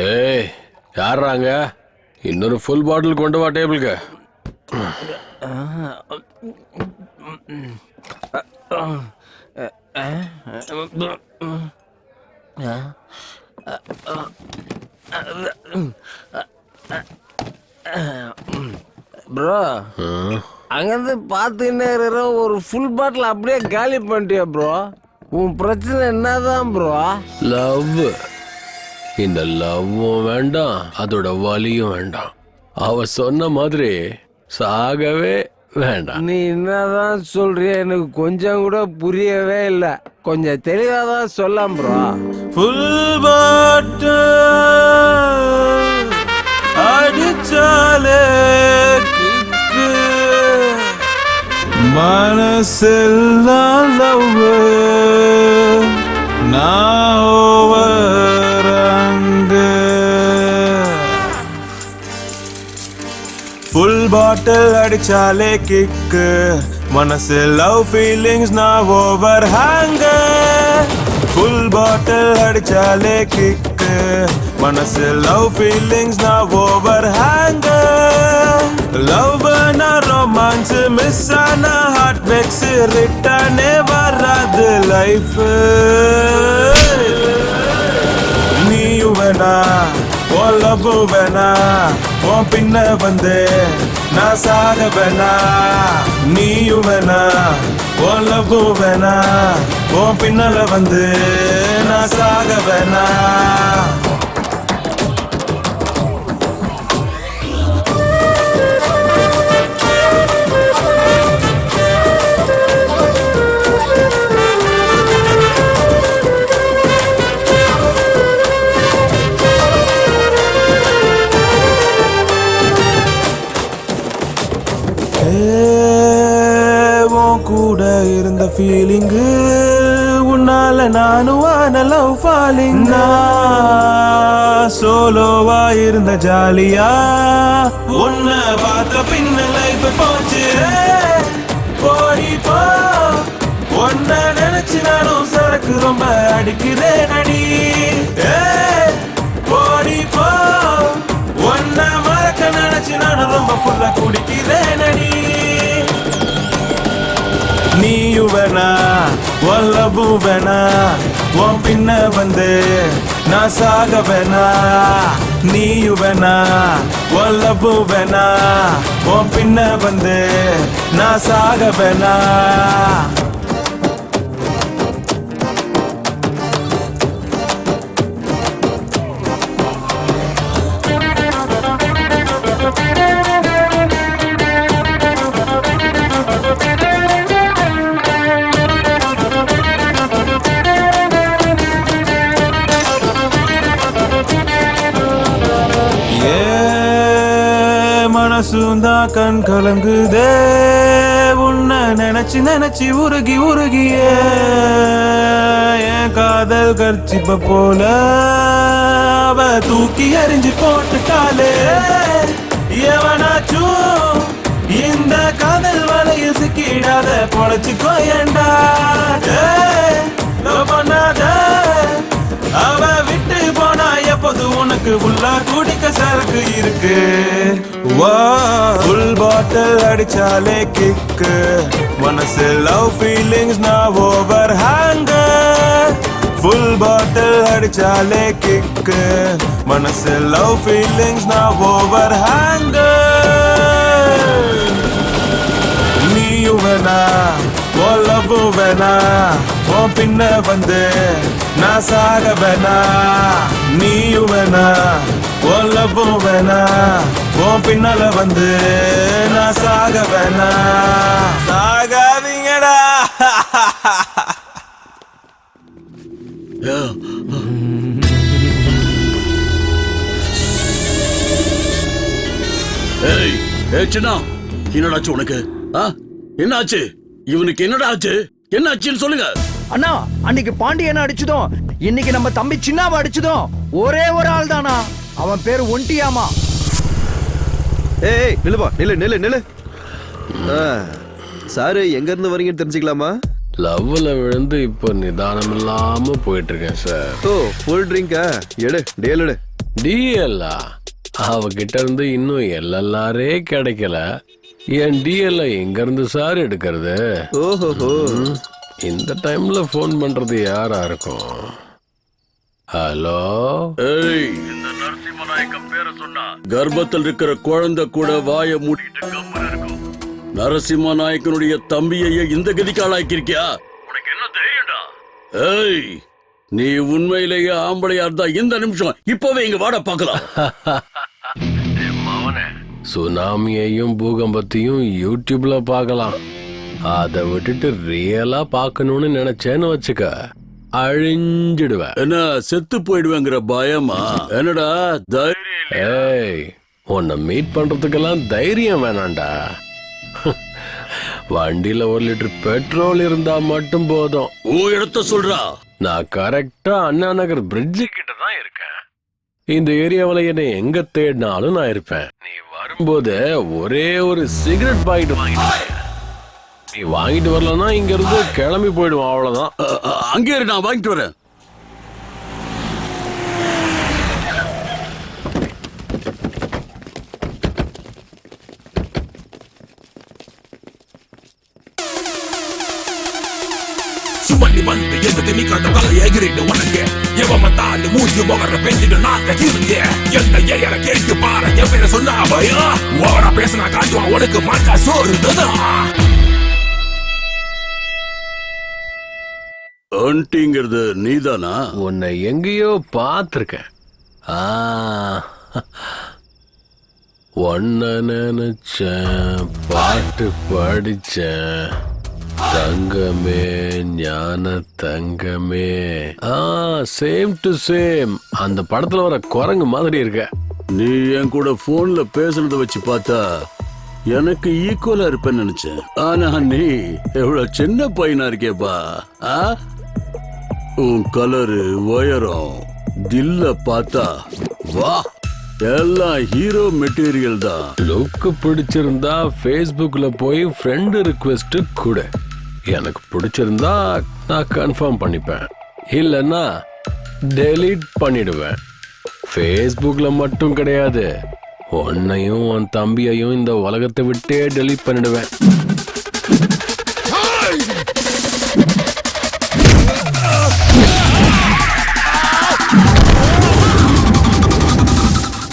ஏய் யாராங்க? இன்னொரு ஃபுல் பாட்டில் கொண்டு வா டேபிளுக்கு. ப்ரோ அங்கிருந்து பார்த்துக்கிட்டே இருக்கிற ஒரு ஃபுல் பாட்டில் அப்படியே காலி பண்ணிட்டியா ப்ரோ? உன் பிரச்சனை என்னதான் ப்ரோ? லவ். இந்த லவ்வும் வேண்டாம், அதோட வலியும் வேண்டாம். அவ சொன்ன மாதிரி சாகவே வேண்டாம். நீ என்னதான் சொல்றிய எனக்கு கொஞ்சம் கூட புரியவே இல்லை. கொஞ்சம் தெளிவா தான் சொல்லலாம் ப்ரோ. ஃபுல் பாட்டில் அடிச்சாலே கிக்கு, மனசெல்லாம் லவ், நான் ஓவர் அங்க. ஃபுல் பாட்டில் அடிச்சாலே கிக்கு, மனசு லவ் ஃபீலிங்ஸ் நான் ஓவர் ஹேங்க. ஃபுல் பாட்டில் அடிச்சாலே கிக்கு, மனசு லவ் ஃபீலிங்ஸ் நான் ஓவர் ஹேங்க. லவ் ஆனா ரொமான்ஸ், மிஸ் ஆனா ஹார்ட் பிரேக்ஸ், ரிட்டர்னே வராது லைஃப். நீயும் வேணா உன் லவ் வேணா, உன் பின்ன வந்து நான் சாக வேணா. நீயும் வேணா உன் லவ் வேணா, உன் பின்னால வந்து நான் சாக வேணா. கூட இருந்த ஃபீலிங்கு உன்னால நானும் ஆன லவ் ஃபாலிங். சோலோவா இருந்த ஜாலியா உன்ன பார்த்த பின்ன லைஃப் போச்சு. போடி போ உன்ன நினைச்சு நானும் சரக்கு ரொம்ப அடிக்கிறேன் அடி. போடி போ உன்ன மறக்க நினைச்சு நானும் ரொம்ப ஃபுல்லா குடிக்கிறேன் அடி. நீயும் வேணா உன் லவ் வேணா, உன் பின்ன வந்து நான் சாக வேணா. நீயும் வேணா உன் லவ் வேணா, உன் பின்ன வந்து நான் சாக வேணா. மனசுந்தா கண் கலங்குதே, உன்னை நினைச்சு நினைச்சு உருகி உருகியே. என் காதல் கர்ச்சிப்ப போல அவ தூக்கி எறிஞ்சு போட்டுட்டாலே. எவனாச்சும் இந்த காதல் வலையில் சிக்கிடாத பொழைச்சுக்கோ ஏண்டா. பண்ணாத அவ விட்டு போனா எப்போது உனக்கு உள்ளா குடிக்க சரக்கு இருக்கு. ஃபுல் பாட்டில் அடிச்சாலே கிக்கு, மனசு லவ் ஃபீலிங்ஸ் நான் ஓவர் ஹேங்க. ஃபுல் பாட்டில் அடிச்சாலே கிக்கு, மனசு லவ் ஃபீலிங்ஸ் நான் ஓவர் ஹேங்க. நீயும் வேணா உன் லவ் வேணா, உன் பின்ன வந்து நான் சாக வேணா. நீயும் வேணா உன் லவ் வேணா, உன் பின்னால வந்து நான் சாக வேணா. சாகாதீங்கடா. ஏய் ஏச்சுனா என்னடாச்சு உனக்கு? என்ன ஆச்சு இவனுக்கு? என்னடா ஆச்சு? என்ன ஆச்சுன்னு சொல்லுங்க. அண்ணா, அன்னைக்கு பாண்டியனை அடிச்சதும் இன்னைக்கு நம்ம தம்பி சின்னாவை அடிச்சதும் ஒரே ஒரு ஆள் தானா. அவன் பேரு ஒண்டியாமா. ஏய் நில்லுப்பா, நில்லு நில்லு நில்லு. சாரு எங்க இருந்து வரீங்கன்னு தெரிஞ்சுக்கலாமா? லவ்ல விழுந்து இப்போ நிதானம் இல்லாம போயிட்டு இருக்கேன் சார். ஓ ஃபுல் ட்ரிங்கா? எடு டேல் எடு. டிஎல்லா அவகிட்ட இருந்து இன்னும் எல்எல்ஆரே கிடைக்கல. என் டிஎல்ல எங்க இருந்து சார் எடுக்கிறது? ஓஹோ, இந்த டைம்ல போன் பண்றது யாரா இருக்கும்? ஹலோ, ஏய், இந்த நரசிம்மநாயக்கம் பேரை சொன்னா கர்ப்பத்தில் இருக்கிற குழந்தை கூட வாயை மூடிட்டு கம்முன்னு இருக்கும். நரசிம்மநாயக்கனுடைய தம்பியையே இந்த கதிக்கு ஆளாக்கிருக்கியா? உனக்கு என்ன தைரியம்டா? ஏய், நீ உண்மையிலேயே ஆம்பளையா இருந்தா இந்த நிமிஷம் இப்பவே இங்க வாட பார்க்கலாம். சுனாமியையும் பூகம்பத்தையும் யூடியூப்ல பார்க்கலாம். அதை விட்டுட்டு ரியலா பார்க்கணும்னு நினைச்சேன்னு வச்சுக்க, அழிஞ்சிடுவேன். என்ன செத்து போயிடுவேங்கிற பயமா? என்னடா தைரியம்? ஏய், உன்னை மீட் பண்றதுக்கெல்லாம் தைரியம் வேணாண்டா. வண்டியில 1 லிட்டர் பெட்ரோல் இருந்தா மட்டும் போதும். இடத்த சொல்றா. நான் கரெக்டா அண்ணா நகர் பிரிட்ஜு கிட்ட தான் இருக்கேன். இந்த ஏரியாவில என்னை எங்க தேடினாலும் நான் இருப்பேன். நீ வரும்போது ஒரே ஒரு சிகரெட் பாக்கெட் வாங்கிட்டு, நீ வாங்கிட்டு வரலன்னா இங்க இருந்து கிளம்பி போயிடுவோம். அவ்வளவுதான். அங்கே இரு, நான் வாங்கிட்டு வரேன். சுமண்ணி வந்து எந்த நீ கண்ட தலை எகிரிட்டு உனக்கு எவன் வந்தாலும் மூஞ்சி முகர பேசிட்டு நாங்க கிருங்க. எந்த ஏரியால கேட்டு பாரு என் பேரை சொன்னா பயா ஓவரா பேசினா காட்டுவான் உனக்கு மாட்டா சோறுதான். ஆண்டிங்கிறது நீதானா? உன்னை எங்கேயோ பார்த்திருக்கேன். ஒன்ன நினைச்சேன், பாட்டு படிச்சேன். தங்கமே ஞான தங்கமே. Same to same. அந்த படத்துல வர குரங்கு மாதிரி இருக்க. நீ என் கூட போன்ல பேசுனத வச்சு பார்த்தா எனக்கு ஈக்குவலா இருப்பேன்னு நினைச்சேன். ஆனா நீ எவ்வளவு சின்ன பையனா இருக்கேப்பா. உன் கலரு, உயரம், தில்ல பார்த்தா வா, எல்லாம் ஹீரோ மெட்டீரியல் தான். லுக்கு பிடிச்சிருந்தா ஃபேஸ்புக்ல போய் ஃப்ரெண்ட் ரிக்வெஸ்ட் கொடு. எனக்கு பிடிச்சிருந்தா நான் கன்ஃபார்ம் பண்ணிப்பேன், இல்லைன்னா டெலீட் பண்ணிடுவேன். ஃபேஸ்புக்ல மட்டும் கிடையாது, உன்னையும் உன் தம்பியையும் இந்த உலகத்தை விட்டே டெலீட் பண்ணிடுவேன்.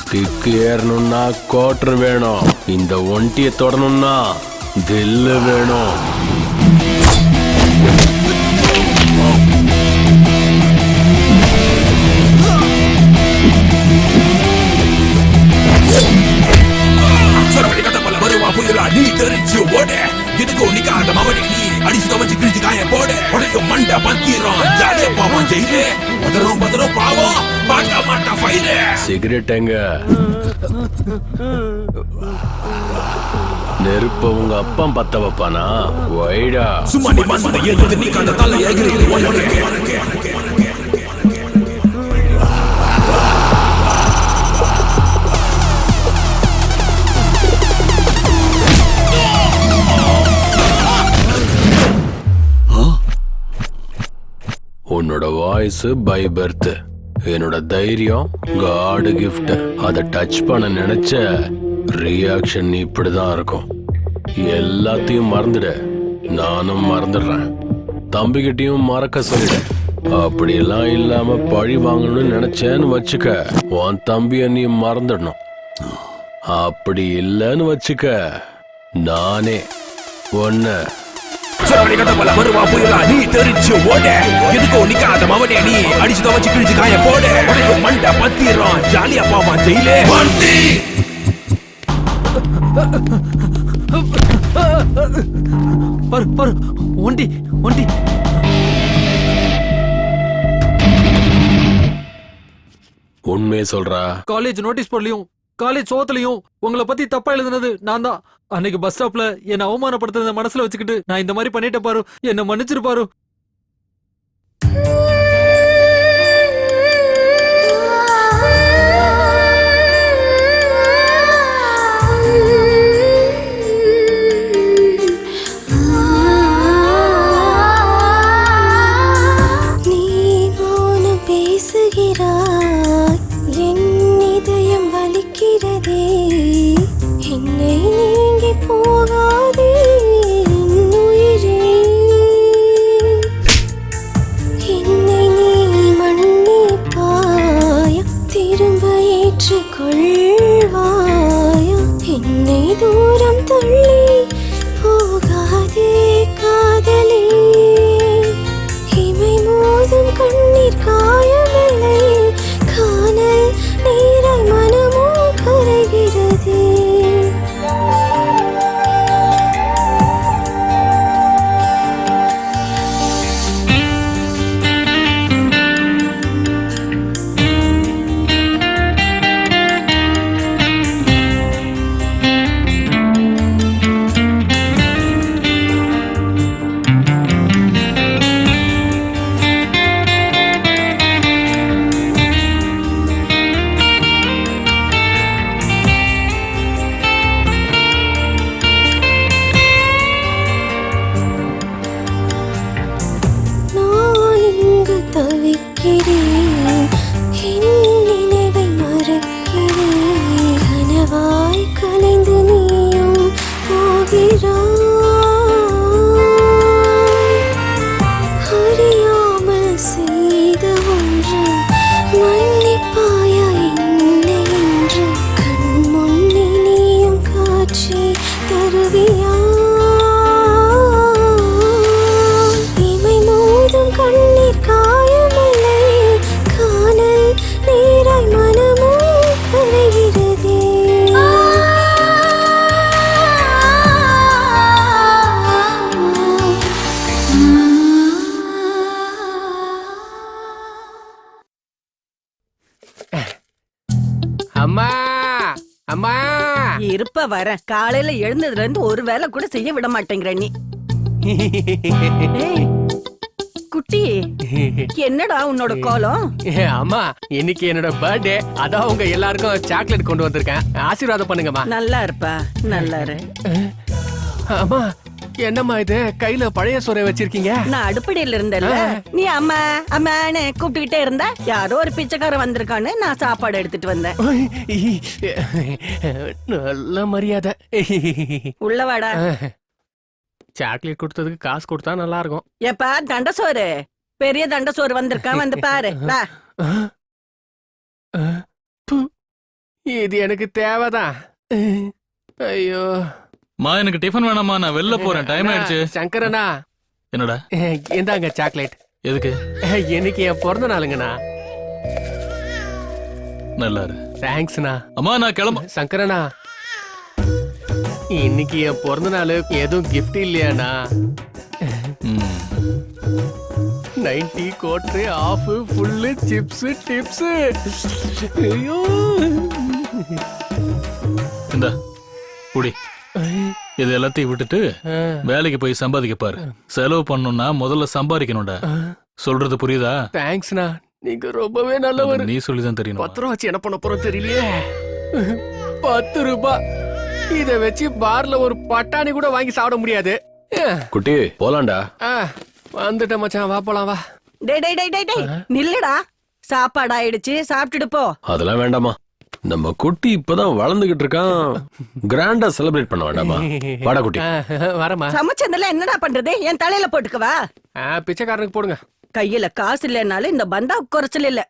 கிக்கு ஏறணும்னா கோட்டர் வேணும். இந்த ஒண்டியை தொடணும்னா தில்லு வேணும். நீ தெரிஞ்சு ஓட எதுக்கோ நிக்காத மவனே. நீ அடிச்சு தவச்சு கிழிச்சு காய போட உனக்கு மண்ட பத்திரம். ஜாலியா பாவம் ஜெயிலே பதறும் பதறும் பாவம் மாட்ட மாட்ட ஃபைலே. சிகரெட் எங்க? நெருப்ப உங்க அப்பா பத்த வைப்பானா? வைடா. சும்மா நீ வந்து எதுக்கு நீ கண்ட தலை எகிரிட்டு உனக்கு உன்னோட வாய்ஸ் பை பர்த், என்னோட தைரியம் காட் கிஃப்ட். அதை டச் பண்ண நினைச்ச ரியாக்ஷன் இப்படிதான் இருக்கும். எல்லாத்தையும் மறந்துட, நானும் மறந்துடுறேன். தம்பிகிட்டையும் மறக்க சொல்லிடு. அப்படியெல்லாம் இல்லாம பழி வாங்கணும்னு நினைச்சேன்னு வச்சுக்க, உன் தம்பிய நீ மறந்துடணும். அப்படி இல்லைன்னு வச்சுக்க, நானே ஒன்ன வருவா புயலா. நீ தெரிஞ்சு ஓட எதுக்கோ நிக்காத மவனே. நீ அடிச்சு தவச்சு கிழிச்சு காய போட உனக்கு மண்ட பத்திரம். ஜாலியா பாவம் ஜெயிலே பாரு பாரு, ஒண்டி ஒண்டி. உண்மையை சொல்றா. காலேஜ் நோட்டீஸ் போர்ட்லயும் காலேஜ் சோத்துலயும் உங்களை பத்தி தப்பா எழுதுனது நான் தான். அன்னைக்கு பஸ் ஸ்டாப்ல என்ன அவமானப்படுத்துறத மனசுல வச்சுக்கிட்டு நான் இந்த மாதிரி பண்ணிட்ட பாரு. என்ன மன்னிச்சிரு பாரு. தவிக்கிறதே என்னை நீங்கி போகாதே உயிரே என்னை நீ மன்னிப்பாயா திரும்ப ஏற்றுக்கொள்வாயா என்னை தூரம் தள்ளி போகாதே காதலே இமை மோதும் கண்ணீர் காயவில்லை காணல் நீரை மனமும் கரைகிறதே நான் இங்கு தவிக்கிறேன் என் நினைவை மறக்கிறேன் கனவாய் கலைந்து நீயும் போகிறாய் அறியாமல் செய்த ஒன்று மன்னிப்பாயா என்னை என்று கண் முன்னே நீயும் காட்சி தருவியா இமை மோதும் கண்ணீர் காயமில்லை காணல் நீராய் மனமும் கரைகிறதே அம்மா அம்மா இருப்ப வர காலையில எழுந்ததுல இருந்து ஒரு வேலை கூட செய்ய விட மாட்டேங்கிற நீ ஏய், குட்டி என்னடா உன்னோட கோலம் அம்மா இன்னைக்கு என்னோட பர்த்டே அதான் உங்க எல்லாருக்கும் சாக்லேட் கொண்டு வந்திருக்கேன் ஆசீர்வாதம் பண்ணுங்கம்மா. நல்லா இருப்பா நல்லா இரு அம்மா என்னம்மா இது கையில பழைய சோறை வச்சிருக்கீங்க? நான் அடுப்படியில இருந்தேன்ல நீ அம்மா அம்மான்னு கூப்பிட்டுக்கிட்டே இருந்தா யாரோ ஒரு பிச்சைக்காரன் வந்திருக்கான்னு நான் சாப்பாடு எடுத்துட்டு வந்தேன். நல்ல மரியாதை. உள்ளவாடா சாக்லேட் கொடுத்ததுக்கு காசு கொடுத்தா நல்லா இருக்கும். ஏப்பா தண்டசோறு பெரிய தண்டசோறு வந்திருக்கான் வந்து பாரு வா. இது எனக்கு தேவைதான். ஐயோ மா எனக்கு டிஃபன் வேணாமா, நான் வெளில போறேன், டைம் ஆயிடுச்சு. சங்கரனா என்னடா இந்தாங்க சாக்லேட். எதுக்கு? இன்னைக்கு என் பிறந்த நாளுங்கண்ணா. நல்லா இரு. தேங்க்ஸ்ண்ணா. அம்மா நான் கிளம்ப. சங்கரனா இன்னைக்கு என் பிறந்த நாள், எதுவும் கிஃப்ட் இல்லையாண்ணா? 90 quarter half full chips tips. ஐயோ இந்தா குடி. இது எல்லாத்தையும் விட்டுட்டு வேலைக்கு போய் சம்பாதிக்க பாரு. செலவு பண்ணணும்னா முதல்ல சம்பாதிக்கணும்டா. சொல்றது புரியுதா? தேங்க்ஸ்ண்ணா, நீங்க ரொம்பவே நல்லவர். நீ சொல்லிதான் தெரியும். 10 ரூபா வச்சு என்ன பண்ண போறோம் தெரியலையே. 10 ரூபாய் இத வச்சு பார்ல ஒரு பட்டாணி கூட வாங்கி சாப்பிட முடியாது. குட்டி போலாண்டா. வந்துட்ட மச்சான், வா போலாம் வா. டேய் டேய் டேய் டேய் டேய் நில்லுடா, சாப்பாடு ஆயிடுச்சு சாப்பிட்டுட்டு போ. அதெல்லாம் வேண்டாமா, நம்ம குட்டி இப்பதான் வளர்ந்துகிட்டு இருக்கான், கிராண்டா செலிப்ரேட் பண்ண வேண்டாமா? வாடா குட்டி. வரமா. சமைச்சதுல என்னடா பண்றது? என் தலையில போட்டுக்கவா? பிச்சைக்காரனுக்கு போடுங்க. கையில காசு இல்லைனாலும் இந்த பந்தா குறைச்சல் இல்ல.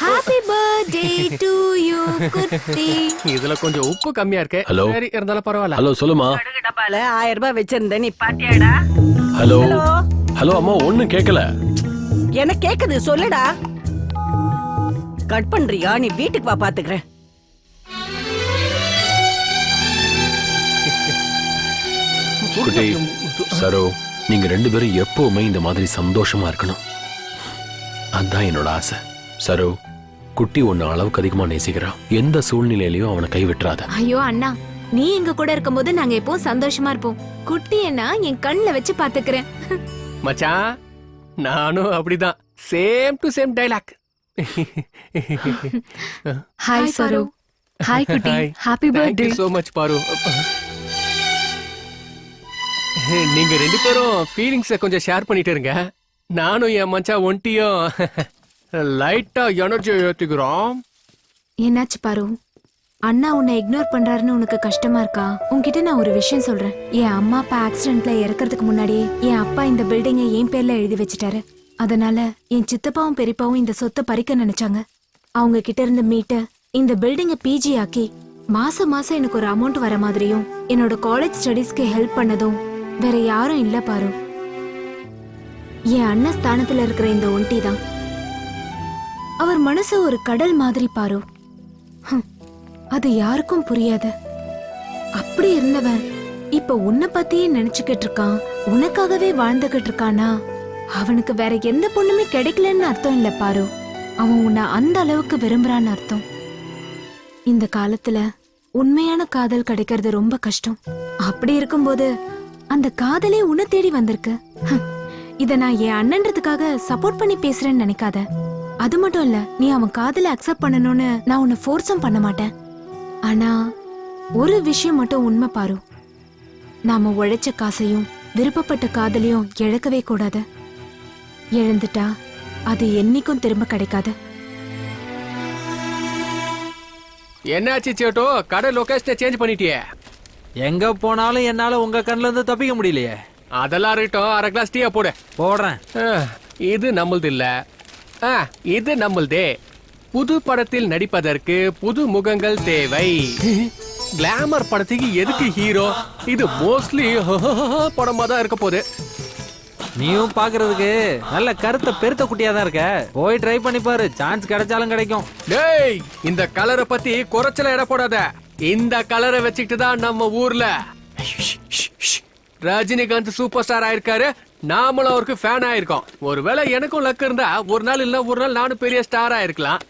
ஹாப்பி பர்த்டே டு யூ குட்டி. இதுல கொஞ்சம் உப்பு கம்மியா இருக்கு. ஹலோ. சரி இருந்தாலும் பரவாயில்ல. ஹலோ சொல்லுமா. டப்பால 1000 ரூபாய் வச்சிருந்தேன், நீ பாத்தியாடா? ஹலோ ஹலோ அம்மா ஒண்ணும் கேட்கல. எனக்கு கேக்குது சொல்லுடா. கட் பண்றியா? நீ வீட்டுக்கு வா பாத்துக்கிறேன். குட்டி சரோ, நீங்க 2 பேரும் எப்பவுமே இந்த மாதிரி சந்தோஷமா இருக்கணும். அதான் என்னோட ஆசை. சரோ, குட்டி ஒன்னு அளவுக்கு அதிகமா நேசிக்கிறான். எந்த சூழ்நிலையிலயும் அவனை கை விட்டுறாத. ஐயோ அண்ணா, நீ எங்க கூட இருக்கும்போது நாங்க எப்பவும் சந்தோஷமா இருப்போம். குட்டி என்ன என் கண்ணுல வச்சு பாத்துக்கிறேன். மச்சான் நானும் அப்படிதான். Same to same dialogue. Hi Saru. Hi குட்டி. Happy birthday. Thank you so much பாரு. நீங்க 2 பேரும் ஃபீலிங்ஸ கொஞ்சம் ஷேர் பண்ணிட்டு இருங்க. நானும் என் மச்சான் ஒண்டியும் லைட்டா எனர்ஜி ஏத்திக்கிறோம். என்னாச்சு பாரு? அண்ணா உன்னை இக்னோர் பண்றாருன்னு உனக்கு கஷ்டமா இருக்கா? உன்கிட்ட நான் ஒரு விஷயம் சொல்றேன். என் அம்மா அப்பா ஆக்சிடென்ட்ல இறக்கறதுக்கு முன்னாடியே என் அப்பா இந்த பில்டிங்கை என் பேர்ல எழுதி வச்சுட்டாரு. அதனால என் சித்தப்பாவும் பெரியப்பாவும் இந்த சொத்தை பறிக்க நினைச்சாங்க. அவங்க கிட்ட இருந்து மீட்டு இந்த பில்டிங்கை பிஜி ஆக்கி மாசம் மாசம் எனக்கு ஒரு அமௌண்ட் வர மாதிரியும் என்னோட காலேஜ் ஸ்டடீஸ்க்கு ஹெல்ப் பண்ணதும் வேற யாரும் இல்ல பாரு. என் அண்ணன் ஸ்தானத்துல இருக்கிற இந்த ஒண்டி தான். அவர் மனசு ஒரு கடல் மாதிரி பாரு. அது யாருக்கும் புரியாது. அப்படி இருந்தவன் இப்ப உன்னை பத்தியே நினைச்சுக்கிட்டு இருக்கான், உனக்காகவே வாழ்ந்துகிட்டு இருக்கானா? அவனுக்கு வேற எந்த பொண்ணுமே கிடைக்கலன்னு அர்த்தம் இல்ல பாரு. அவன் உன்னை அந்த அளவுக்கு விரும்புறான்னு அர்த்தம். இந்த காலத்துல உண்மையான காதல் கிடைக்கிறது ரொம்ப கஷ்டம். அப்படி இருக்கும்போது அந்த காதலே உன்னை தேடி வந்திருக்கு. இத நான் என் அண்ணன்றதுக்காக சப்போர்ட் பண்ணி பேசுறேன்னு நினைக்காத. அது மட்டும் இல்ல, நீ அவன் காதலை அக்செப்ட் பண்ணணும்னு நான் உன்னை ஃபோர்ஸும் பண்ண மாட்டேன். ஆனா ஒரு விஷயம் மட்டும் உண்மை பாரு, நாம உழைச்ச காசையும் விருப்பப்பட்ட காதலையும் இழக்கவே கூடாது. இழந்துட்டா அது என்னைக்கும் திரும்ப கிடைக்காது. என்னாச்சு சேட்டோ, கடை லொகேஷனை சேஞ்ச் பண்ணிட்டியே? எங்க போனாலும் என்னால உங்க கண்ணுல இருந்து தப்பிக்க முடியலையே. அதெல்லாம் இருக்கட்டும், அரை கிளாஸ் டீயா போடு. போடுறேன். இது நம்மளது இல்ல, இது நம்மளதே. புது படத்தில் நடிப்பதற்கு புது முகங்கள் தேவை. கிளாமர் படத்துக்கு எதுக்கு ஹீரோ? இது மோஸ்ட்லி படமா தான் இருக்க போகுது. நீயும் பாக்குறதுக்கு நல்ல கருத்த பெருத்த குட்டியா தான் இருக்க. போய் ட்ரை பண்ணி பாரு, சான்ஸ் கிடைச்சாலும் கிடைக்கும். டேய், இந்த கலரை பத்தி குறைச்சல இட போடாத. இந்த கலரை வச்சுக்கிட்டு தான் நம்ம ஊர்ல ரஜினிகாந்த் சூப்பர் ஸ்டார் ஆயிருக்காரு. நாமளும் அவருக்கு ஃபேன் ஆயிருக்கோம். ஒருவேளை எனக்கும் லக் இருந்தா ஒரு நாள் இல்ல ஒரு நாள் நானும் பெரிய ஸ்டார் ஆயிருக்கலாம்.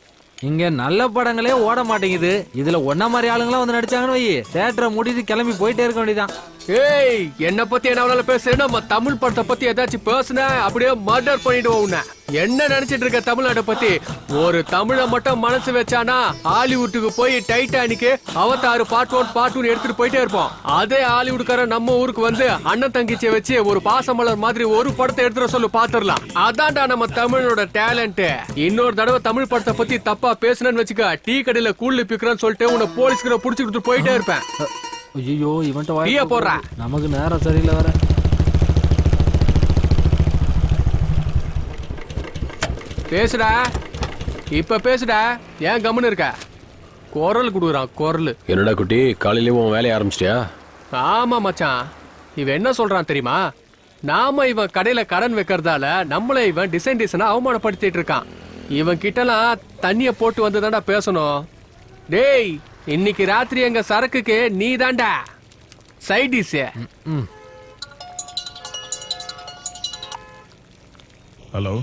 இங்க நல்ல படங்களே ஓட மாட்டேங்குது. இதுல ஒன்ன மாதிரி ஆளுங்களா வந்து நடிச்சாங்கன்னு வை, தியேட்டரை முடிட்டு கிளம்பி போயிட்டே இருக்க வேண்டியதான். ஏய், என்ன பத்தி என்ன பேசுறேன்? நம்ம தமிழ் படத்தை பத்தி ஏதாச்சும் பேசுன அப்படியே மர்டர் பண்ணிடுவோம் உன்னை. என்ன நினைச்சிட்டு இருக்க தமிழ்நாட்டை பத்தி? ஒரு தமிழை மட்டும் மனசு வச்சானா ஹாலிவுட்டுக்கு போய் டைட்டானிக்கு அவதார் பார்ட் 1 பார்ட் 2 எடுத்துட்டு போயிட்டே இருப்போம். அதே ஹாலிவுட்கார நம்ம ஊருக்கு வந்து அண்ணன் தங்கிச்சியை வச்சு ஒரு பாசமலர் மாதிரி ஒரு படத்தை எடுத்துட சொல்லு, பாத்துடலாம். அதான்டா நம்ம தமிழோட டேலண்ட். இன்னொரு தடவை தமிழ் படத்தை பத்தி தப்பா பேசுனேன்னு வச்சுக்க, டீ கடையில கூழ்ல பிக்கிறேன்னு சொல்லிட்டு உன்னை போலீஸ்கிற புடிச்சுக்கிட்டு போயிட்டே இருப்பேன். ஐயோ, இவன்ட்ட டீயா போடுற. நமக்கு நேரம் சரியில்லை வர. பேசுடா, இப்ப பேசுடா. ஏன் கம்முன்னு இருக்க? குரல் குடுக்குறான் குரல். என்னடா குட்டி, காலையில உன் வேலையை ஆரம்பிச்சிட்டியா? ஆமா மச்சான், இவன் என்ன சொல்றான் தெரியுமா? நாம இவன் கடையில கடன் வைக்கிறதால நம்மள இவன் டிசைனா அவமானப்படுத்திட்டு இருக்கான். இவன் கிட்டலாம் தண்ணிய போட்டு வந்து தாண்டா பேசணும். டேய், இன்னைக்கு ராத்திரி எங்க சரக்குக்கு நீ தாண்டா சைட் டிஷ். ஹலோ,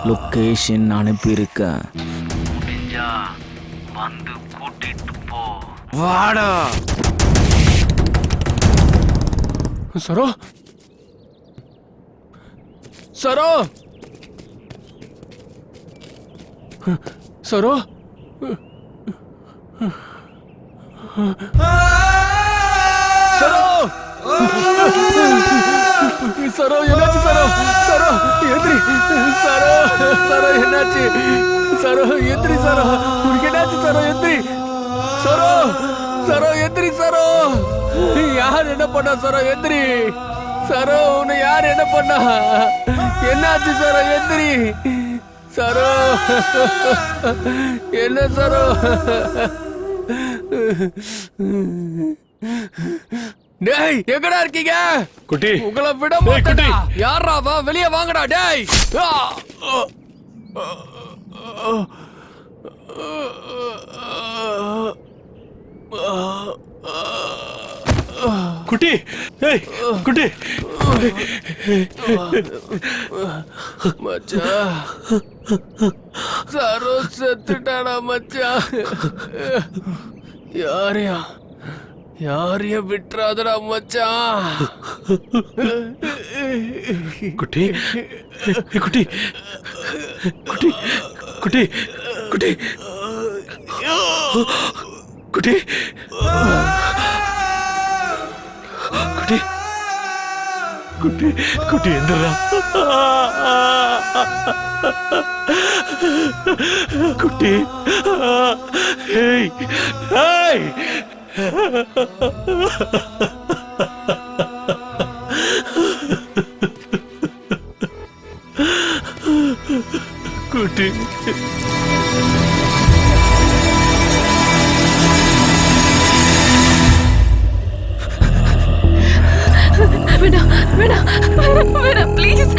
லொகேஷன் அனுப்பியிருக்கேன், வந்து கூட்டிட்டு போ. வாடா. சரோ, சரோ, சரோ, சரோ, என்னாச்சு சரோ? சரோ எந்திரி. சரோ, சரோ என்னாச்சு? சரோ எந்திரி. சரோ, உனக்கு என்னாச்சு? சரோ எந்திரி. சரோ, சரோ எந்திரி. சரோ, யார் என்ன பண்ணா? சரோ எந்திரி. சரோ, உன்னை யார் என்ன பண்ணா? என்னாச்சு? சரோ எந்திரி. சரோ, என்ன சரோ? டேய், எங்கடா இருக்கீங்க? குட்டி, உங்களை விட மாட்டேன்டா. யாரா வா, வெளியே வாங்கடா. டேய், குட்டி, ஏய் குட்டி. மச்சான், சரோ செத்துட்டாடா மச்சான். யாரையா யாரைய விட்டுறாதடா மச்சான். குட்டி, குட்டி, குட்டி, குட்டி, குட்டி, குட்டி, குட்டி, குட்டி, குட்டி, குட்டி, குட்டி குட்டி எந்திரா குட்டி ஏய் ஏய் குட்டி வேணாம் வேணாம் வேணாம் ப்ளீஸ்.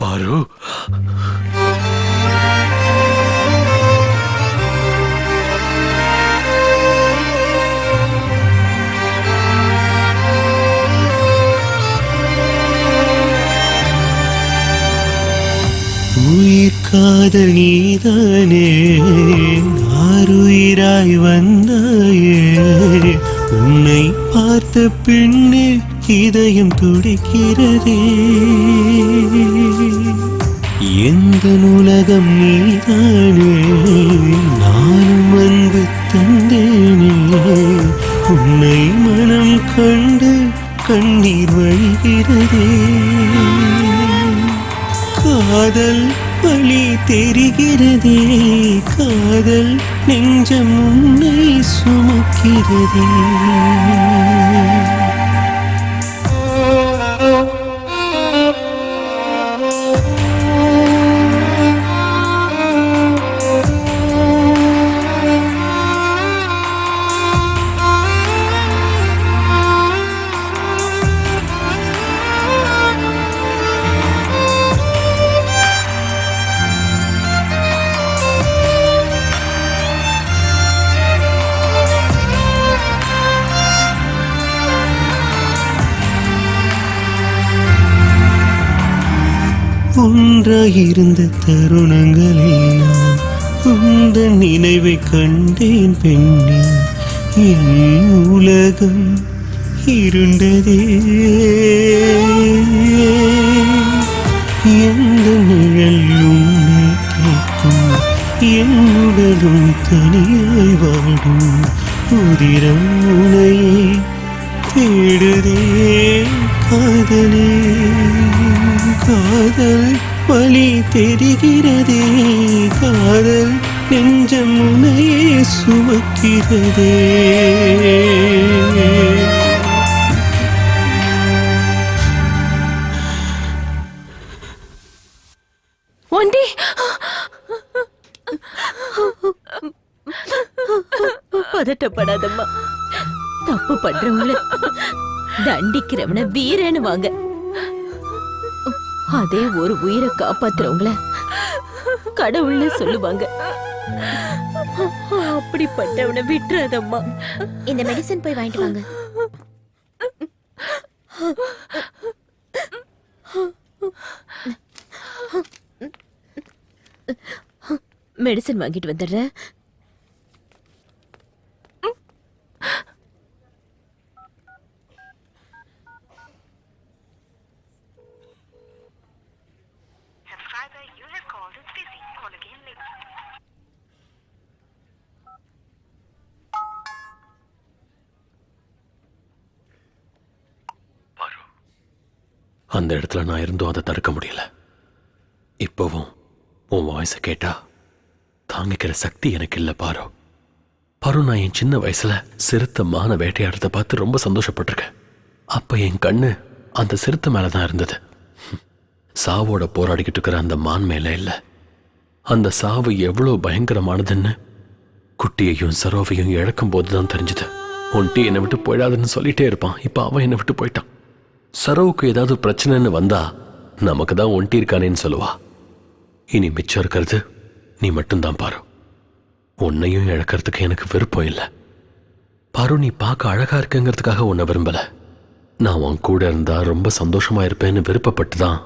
பாரு, உயிர் காதல் நீதானே, ஆருயிராய் வந்தாயே, உன்னை பார்த்த பின்னே இதயம் துடிக்கிறதே. எந்த உலகம் நீதானே, நானும் அன்பு தந்தேனே, உன்னை மனம் கண்டு கண்ணீர் வழிகிறதே. காதல் வழி தெரிகிறதே, காதல் நெஞ்சம் உன்னை சுமக்கிறதே. ஒன்றாயிருந்த தருணங்களெல்லாம் உந்தன் நினைவை கண்டேன் பெண்ணே, என் உலகம் இருண்டதே. எந்த நிழல் உன்னை கேட்கும், என் உடலும் தனியாய் வாடும், உதிரம் உனையே தேடுதே. காதலே, காதல் வழி தெரிகிறதே, காதல் நெஞ்சம் உனையே சுமக்கிறதே. ஒண்டி பதட்டப்படாதம்மா. தப்பு பண்றவங்கள தண்டிக்கிறவன வீரன்னு வாங்க, அதே ஒரு உயிரை காப்பாத்துறவங்கள கடவுள்னு சொல்லுவாங்க. அப்படிப்பட்டவனை விட்டுறாதம்மா. இந்த மெடிசன் போய் வாங்கிட்டு வாங்க. மெடிசன் வாங்கிட்டு வந்துடுறேன். அந்த இடத்துல நான் இருந்தும் அதை தடுக்க முடியல. இப்போவும் உன் வாய்ஸை கேட்டா தாங்கிக்கிற சக்தி எனக்கு இல்லை பாரு. பாரு, நான் என் சின்ன வயசுல சிறுத்தை மான வேட்டையாடுறதை பார்த்து ரொம்ப சந்தோஷப்பட்டிருக்கேன். அப்ப என் கண்ணு அந்த சிறுத்தை மேலதான் இருந்தது. சாவோட போராடிக்கிட்டு இருக்கிற அந்த மான் மேல இல்ல. அந்த சாவு எவ்வளவு பயங்கரமானதுன்னு குட்டியையும் சரோவையும் இழக்கும் போதுதான் தெரிஞ்சது. ஒன்ட்டி என்னை விட்டு போயிடாதுன்னு சொல்லிட்டே இருப்பான். இப்ப அவன் என்னை விட்டு போயிட்டான். சரோவுக்கு ஏதாவது பிரச்சனைன்னு வந்தா நமக்கு தான் ஒன்ட்டி இருக்கானேன்னு சொல்லுவா. இனி மிச்சம் இருக்கிறது நீ மட்டும்தான் பாரு. உன்னையும் இழக்கிறதுக்கு எனக்கு விருப்பம் இல்லை பாரு. நீ பார்க்க அழகா இருக்குங்கிறதுக்காக உன்னை விரும்பல. நான் உன் கூட இருந்தா ரொம்ப சந்தோஷமா இருப்பேன்னு விருப்பப்பட்டு தான்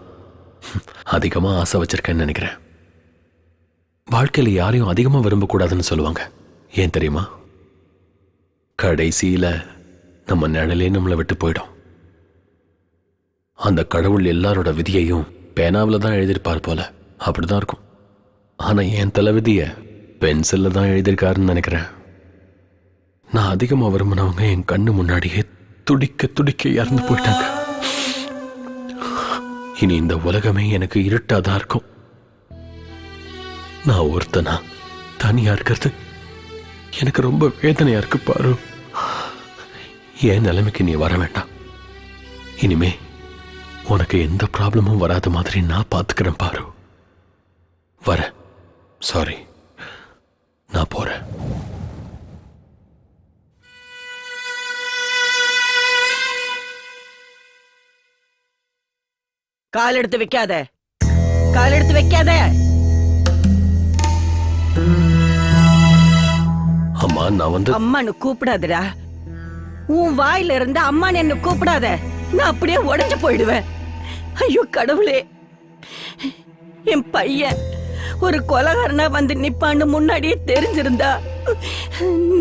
அதிகமா ஆசை வச்சிருக்கேன்னு நினைக்கிறேன். வாழ்க்கையில யாரையும் அதிகமா விரும்பக்கூடாதுன்னு சொல்லுவாங்க. ஏன் தெரியுமா? கடைசியில நம்ம நிழலே நம்மளை விட்டு போயிடும். அந்த கடவுள் எல்லாரோட விதியையும் பேனாவில் தான் எழுதியிருப்பார் போல. அப்படிதான் இருக்கும். ஆனா என் தலை விதிய பென்சில்ல தான் எழுதியிருக்காருன்னு நினைக்கிறேன். நான் அதிகமா விரும்பினவங்க என் கண்ணு முன்னாடியே துடிக்க துடிக்க இறந்து போயிட்டாங்க. இனி இந்த உலகமே எனக்கு இருட்டாதான் இருக்கும். நான் ஒருத்தனா தனியா இருக்கிறது எனக்கு ரொம்ப வேதனையா இருக்கு பாரு. என் நிலைமைக்கு நீ வர வேண்டாம். இனிமே உனக்கு எந்த ப்ராப்ளமும் வராத மாதிரி நான் பார்த்துக்கிறேன் பாரு. வர சாரி, நான் போறேன். கால் எடுத்து வைக்காத, கால் எடுத்து வைக்காத. அம்மா நான் வந்து அம்மான்னு கூப்பிடாதடா. உன் வாயில இருந்து அம்மான்னு என்ன கூப்பிடாத. நான் அப்படியே உடைஞ்சு போயிடுவேன். ஐயோ கடவுளே, என் பையன் ஒரு கொலகாரனா வந்து நிப்பான்னு முன்னாடியே தெரிஞ்சிருந்தா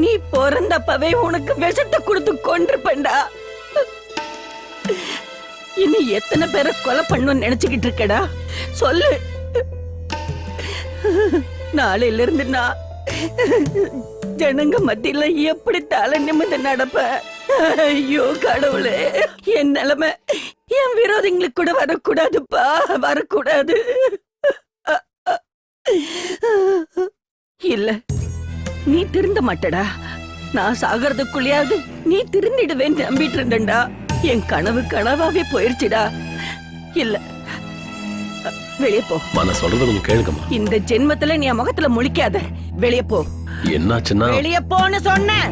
நீ பிறந்தப்பவே உனக்கு விஷத்தை கொடுத்து கொன்றுப்பேன்டா. இனி எத்தனை பேரை கொலை பண்ணணும்னு நினைச்சுக்கிட்டு இருக்கடா சொல்லு. நாளையில இருந்து நான் ஜனங்க மத்தியில எப்படி தலை நிமிர்ந்து நடப்ப. ஐயோ கடவுளே, என் நிலைமை என் விரோதிங்களுக்கு கூட வரக்கூடாதுப்பா, வரக்கூடாது. இல்ல, நீ திருந்த மாட்டடா. நான் சாகிறதுக்குள்ளயாவது நீ திருந்திடுவேன்னு நம்பிட்டு இருந்தேன்டா. என் கனவு கனவாவே போயிருச்சுடா. இல்ல, வெளியே போ. நான் சொல்றது கொஞ்சம் கேளுங்கம்மா. இந்த ஜென்மத்துல நீ என் முகத்துல முழிக்காத. வெளியே போ. என்னாச்சுன்னா வெளியே போன்னு சொன்னேன்.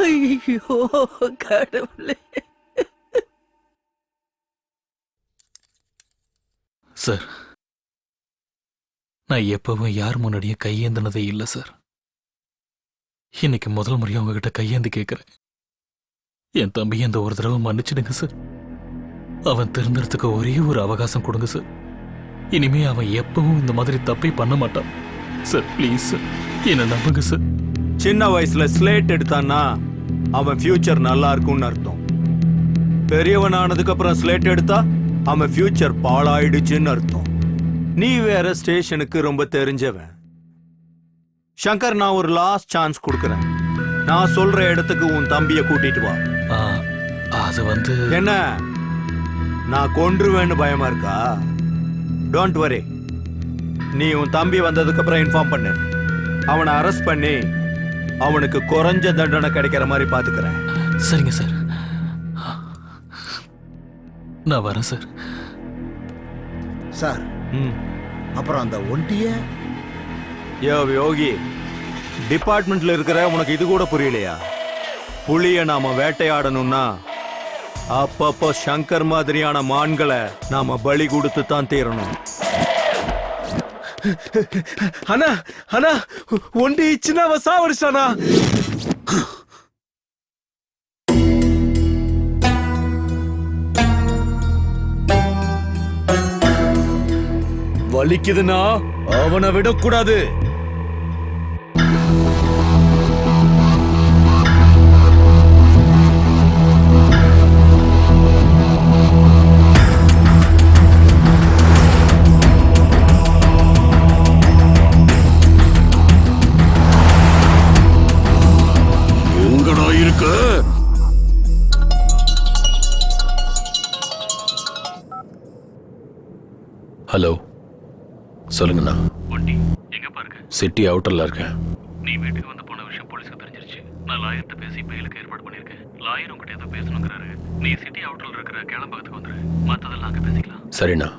ஐயோ கடவுளே. சார், நான் எப்பவும் யார் முன்னாடியும் கையேந்தினதே இல்லை சார். இன்னைக்கு முதல் முறையா உங்ககிட்ட கையேந்தி கேட்கிறேன். என் தம்பி இந்த ஒரு தடவை மன்னிச்சிடுங்க சார். அவன் திருந்துறதுக்கு ஒரே ஒரு அவகாசம் கொடுங்க சார். இனிமே அவன் எப்பவும் இந்த மாதிரி தப்பை பண்ண மாட்டான் சார். ப்ளீஸ் சார், என்ன நம்புங்க சார். சின்ன வயசுல ஸ்லேட் எடுத்தான்னா அவன் ஃபியூச்சர் நல்லா இருக்கும்னு அர்த்தம். பெரியவன் ஆனதுக்கு அப்புறம் ஸ்லேட் எடுத்தா அவன் ஃபியூச்சர் பாழாயிடுச்சுன்னு அர்த்தம். நீ வேற ஸ்டேஷனுக்கு ரொம்ப தெரிஞ்சவன். சங்கர், நான் ஒரு லாஸ்ட் சான்ஸ் கொடுக்கறேன். நான் சொல்ற இடத்துக்கு உன் தம்பிய கூட்டிட்டு வா. அது வந்து என்ன, நான் கொன்றுவேன்னு பயமா இருக்கா? Don't worry. நீ உன் தம்பி வந்ததுக்கு அப்புறம் இன்ஃபார்ம் பண்ணு. அவனை அரெஸ்ட் பண்ணி அவனுக்கு குறைஞ்ச தண்டனை கிடைக்கிற மாதிரி பாத்துக்கிறேன். சரிங்க சார், நான் வரேன் சார். சார், அப்புறம் அந்த ஒண்டிய யோகி, டிபார்ட்மெண்ட்ல இருக்கிற உனக்கு இது கூட புரியலையா? புலிய நாம வேட்டையாடணும்னா அப்பப்போ சங்கர் மாதிரியான மான்களை நாம பலி கொடுத்து தான் தீரணும். அண்ணா அண்ணா, ஒண்டி சின்னவ சாவடிச்சானா? வலிக்குதுன்னா அவனை விடக்கூடாது. எங்கடா இருக்க? ஹலோ, சொல்லுங்கண்ணா. வண்டி எங்க பாருங்க? சிட்டி அவுட்டர்ல இருக்கேன். நீ வீட்டுக்கு வந்து போன விஷயம் போலீஸ்க்கு தெரிஞ்சிருச்சு. நான் லாயர்கிட்ட பேசி பெயிலுக்கு ஏற்பாடு பண்ணிருக்கேன். லாயர் உங்ககிட்ட ஏதோ பேசணுங்கிறாரு. நீ சிட்டி அவுட்டர்ல இருக்கிற கேளம்பகத்துக்கு வந்துரு. மத்ததெல்லாம் அங்க பேசிக்கலாம். சரிண்ணா,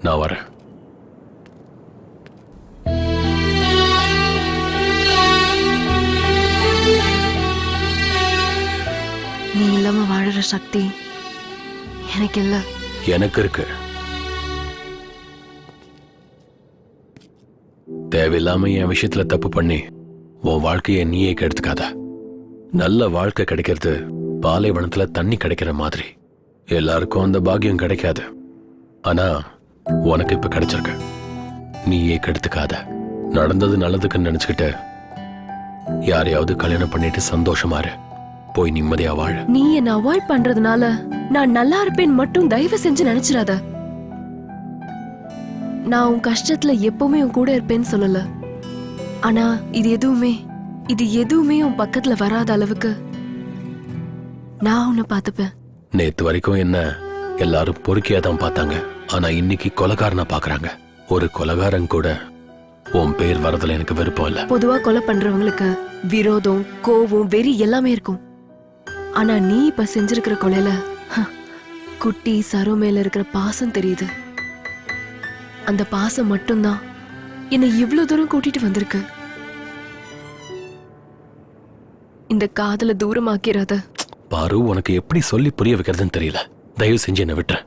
நான் வரேன். நீ இல்லாம வாழற சக்தி எனக்கு இல்ல. எனக்கு இருக்கு. தேவையில்லாம என் விஷயத்துல தப்பு பண்ணி உன் வாழ்க்கையை நீயே கெடுத்துக்காத. நல்ல வாழ்க்கை கிடைக்கிறது பாலைவனத்துல தண்ணி கிடைக்கிற மாதிரி. எல்லாருக்கும் அந்த பாக்கியம் கிடைக்காது. ஆனா உனக்கு இப்ப கிடைச்சிருக்க. நீயே கெடுத்துக்காத. நடந்தது நல்லதுக்குன்னு நினைச்சுக்கிட்டு யாரையாவது கல்யாணம் பண்ணிட்டு சந்தோஷமா இரு. போய் நிம்மதியா வாழ. நீ என்ன அவாய்ட் பண்றதுனால நான் நல்லா இருப்பேன் மட்டும் தயவு செஞ்சு நினைச்சிடாத. நான் உன் கஷ்டத்துல எப்பவுமே உன் கூட இருப்பேன்னு சொல்லல. ஆனா இது எதுவுமே உன் பக்கத்துல வராத அளவுக்கு நான் உன்னை பாத்துப்பேன். நேத்து வரைக்கும் என்ன எல்லாரும் பொறுக்கியா தான் பார்த்தாங்க. ஆனா இன்னைக்கு கொலைகாரனா பாக்குறாங்க. ஒரு கொலைகாரன் கூட உன் பேர் வரதுல எனக்கு விருப்பம் இல்ல. பொதுவா கொலை பண்றவங்களுக்கு விரோதம், கோவம், வெறி எல்லாமே இருக்கும். ஆனா நீ இப்ப செஞ்சிருக்கிற கொலையில குட்டி சரோ மேல இருக்கிற பாசம் தெரியுது. அந்த பாசம் மட்டும்தான் என்னை இவ்வளவு தூரம் கூட்டிட்டு வந்திருக்கு. இந்த காதல தூரமாக்கிறாத. பாரு, உனக்கு எப்படி சொல்லி புரிய வைக்கிறதுன்னு தெரியல. தயவு செஞ்சு என்ன விட்டுற.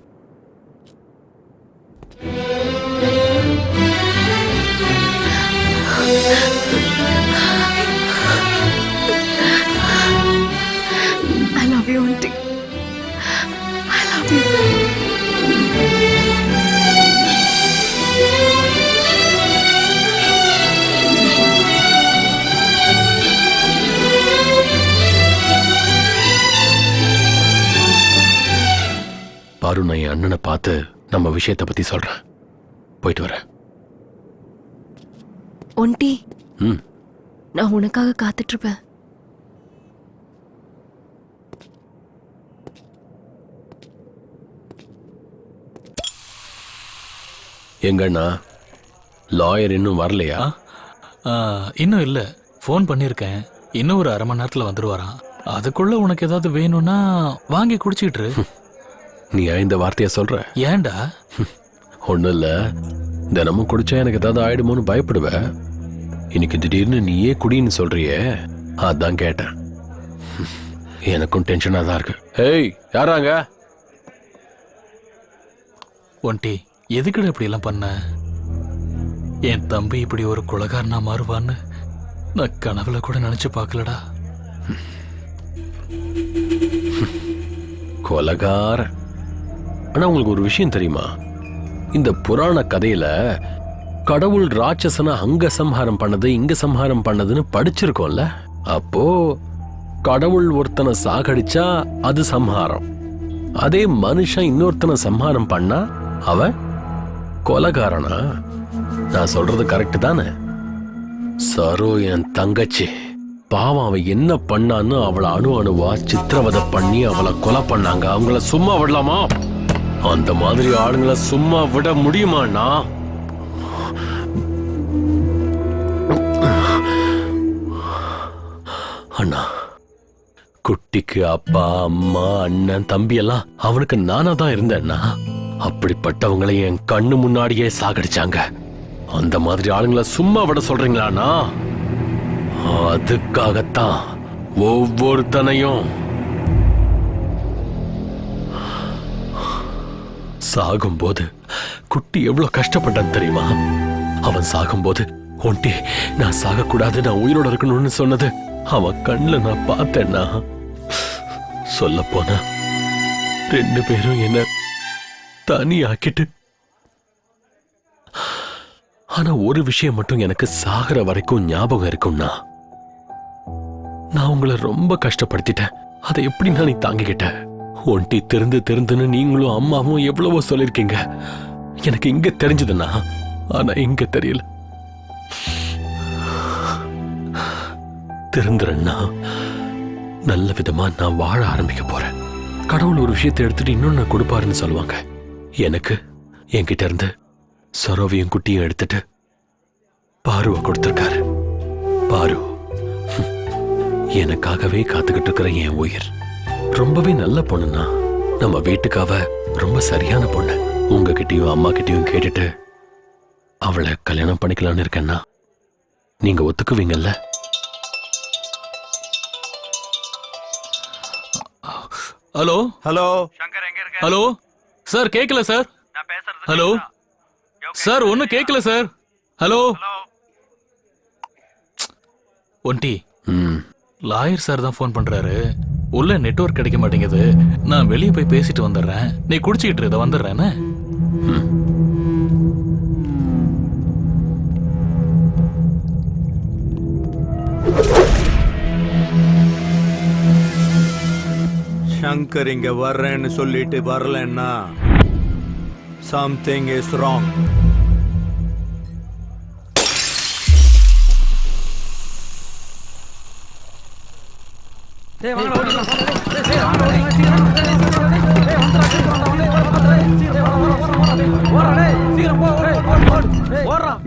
I love you, auntie. I love you. பாரு, நான் என் அண்ணனை பார்த்து நம்ம விஷயத்தை பத்தி சொல்றேன். போயிட்டு வரேன். ஒண்டி, ம், நான் உனக்காக காத்துட்டு இருப்பேன். எங்கண்ணா லாயர் இன்னும் வரலையா? இன்னும் இல்ல. ஃபோன் பண்ணிருக்கேன். இன்னும் ஒரு அரை மணி நேரத்துல வந்துருவாராம். அதுக்குள்ள உனக்கு ஏதாவது வேணும்னா வாங்கி குடிச்சிட்டு. நீ இந்த வார்த்தைய சொல்ற? ஏன்டா? ஒண்ணும் இல்ல, தினமும் குடிச்சா எனக்கு ஏதாவது ஆயிடுமோன்னு பயப்படுவ. இன்னைக்கு திடீர்னு நீயே குடின்னு சொல்றியே, அதான் கேட்டேன். எனக்கும் டென்ஷனா தான் இருக்கு. ஏய், யாராங்க? ஒண்டி, எதுக்குடா இப்படி எல்லாம் பண்ண? என் தம்பி இப்படி ஒரு கொலைகாரனா மாறுவான்னு நான் கனவுல கூட நினைச்சு பார்க்கலடா. கொலைகார. ஆனா உங்களுக்கு ஒரு விஷயம் தெரியுமா? இந்த புராண கதையில கடவுள் ராட்சசனை அங்க சம்ஹாரம் பண்ணது இங்க சம்ஹாரம் பண்ணதுன்னு படிச்சிருக்கோம்ல. அப்போ கடவுள் ஒருத்தனை சாகடிச்சா அது சம்ஹாரம். அதே மனுஷன் இன்னொருத்தனை சம்ஹாரம் பண்ணா அவன் கொலைகாரனா? நான் சொல்றது கரெக்ட் தானே? சரோ என் தங்கச்சி, பாவம் அவன் என்ன பண்ணான்னு அவளை அணுவா சித்திரவதை பண்ணி அவளை கொலை பண்ணாங்க. அவங்கள சும்மா விடலாமா? அந்த மாதிரி ஆளுங்களை சும்மா விட முடியுமாண்ணா? அண்ணா, குட்டிக்கு அப்பா அம்மா அண்ணன் தம்பி எல்லாம் அவனுக்கு நானா தான் இருந்தேன்னா. அப்படிப்பட்டவங்களை என் கண்ணு முன்னாடியே சாகடிச்சாங்க. அந்த மாதிரி ஆளுங்களை சும்மா விட சொல்றீங்களாண்ணா? அதுக்காகத்தான் ஒவ்வொருத்தனையும் சாகும்போது குட்டி எவ்வளவு கஷ்டப்பட்டான் தெரியுமா? அவன் சாகும்போது ஒண்டி நான் சாகக்கூடாது, நான் உயிரோட இருக்கணும்னு சொன்னது அவன் கண்ணுல நான் பார்த்தேன்னா. சொல்ல போனா 2 பேரும் என்ன தனியாக்கிட்டு. ஆனா ஒரு விஷயம் மட்டும் எனக்கு சாகிற வரைக்கும் ஞாபகம் இருக்கும்னா, நான் உங்களை ரொம்ப கஷ்டப்படுத்திட்டேன். அதை எப்படி நான் நீ தாங்கிக்கிட்ட? ஒண்டி திருந்துன்னு நீங்களும் அம்மாவும் எவ்வளவோ சொல்லிருக்கீங்க. எனக்கு இங்க தெரிஞ்சதுன்னா, ஆனா இங்க தெரியல. திருந்துறேன்னா நல்ல விதமா நான் வாழ ஆரம்பிக்க போறேன். கடவுள் ஒரு விஷயத்தை எடுத்துட்டு இன்னொன்னு கொடுப்பாருன்னு சொல்லுவாங்க. எனக்கு என்கிட்ட இருந்து சரோவையும் குட்டியும் எடுத்துட்டு பாருவை கொடுத்திருக்காரு. பாரு எனக்காகவே காத்துக்கிட்டு இருக்கிற என் உயிர். ரொம்பவே நல்ல பொண்ணுன்னா, நம்ம வீட்டுக்காக ரொம்ப சரியான பொண்ணு. உங்ககிட்டயும் அம்மா கிட்டயும் கேட்டுட்டு அவளை கல்யாணம் பண்ணிக்கலாம்னு இருக்கேன்னா நீங்க ஒத்துக்குவீங்கல்ல? ஹலோ ஹலோ ஹலோ சார், கேட்கல சார். ஹலோ சார், ஒன்னும் கேட்கல சார். ஹலோ ஒண்டி, லாயர் சார் தான் ஃபோன் பண்றாரு. உள்ள நெட்வொர்க் கிடைக்க மாட்டேங்குது. நான் வெளியே போய் பேசிட்டு வந்துடுறேன். நீ குடிச்சிட்டு இதை வந்துடுறேன்னு. சங்கர் இங்க வர்றேன்னு சொல்லிட்டு வரலன்னா something is wrong.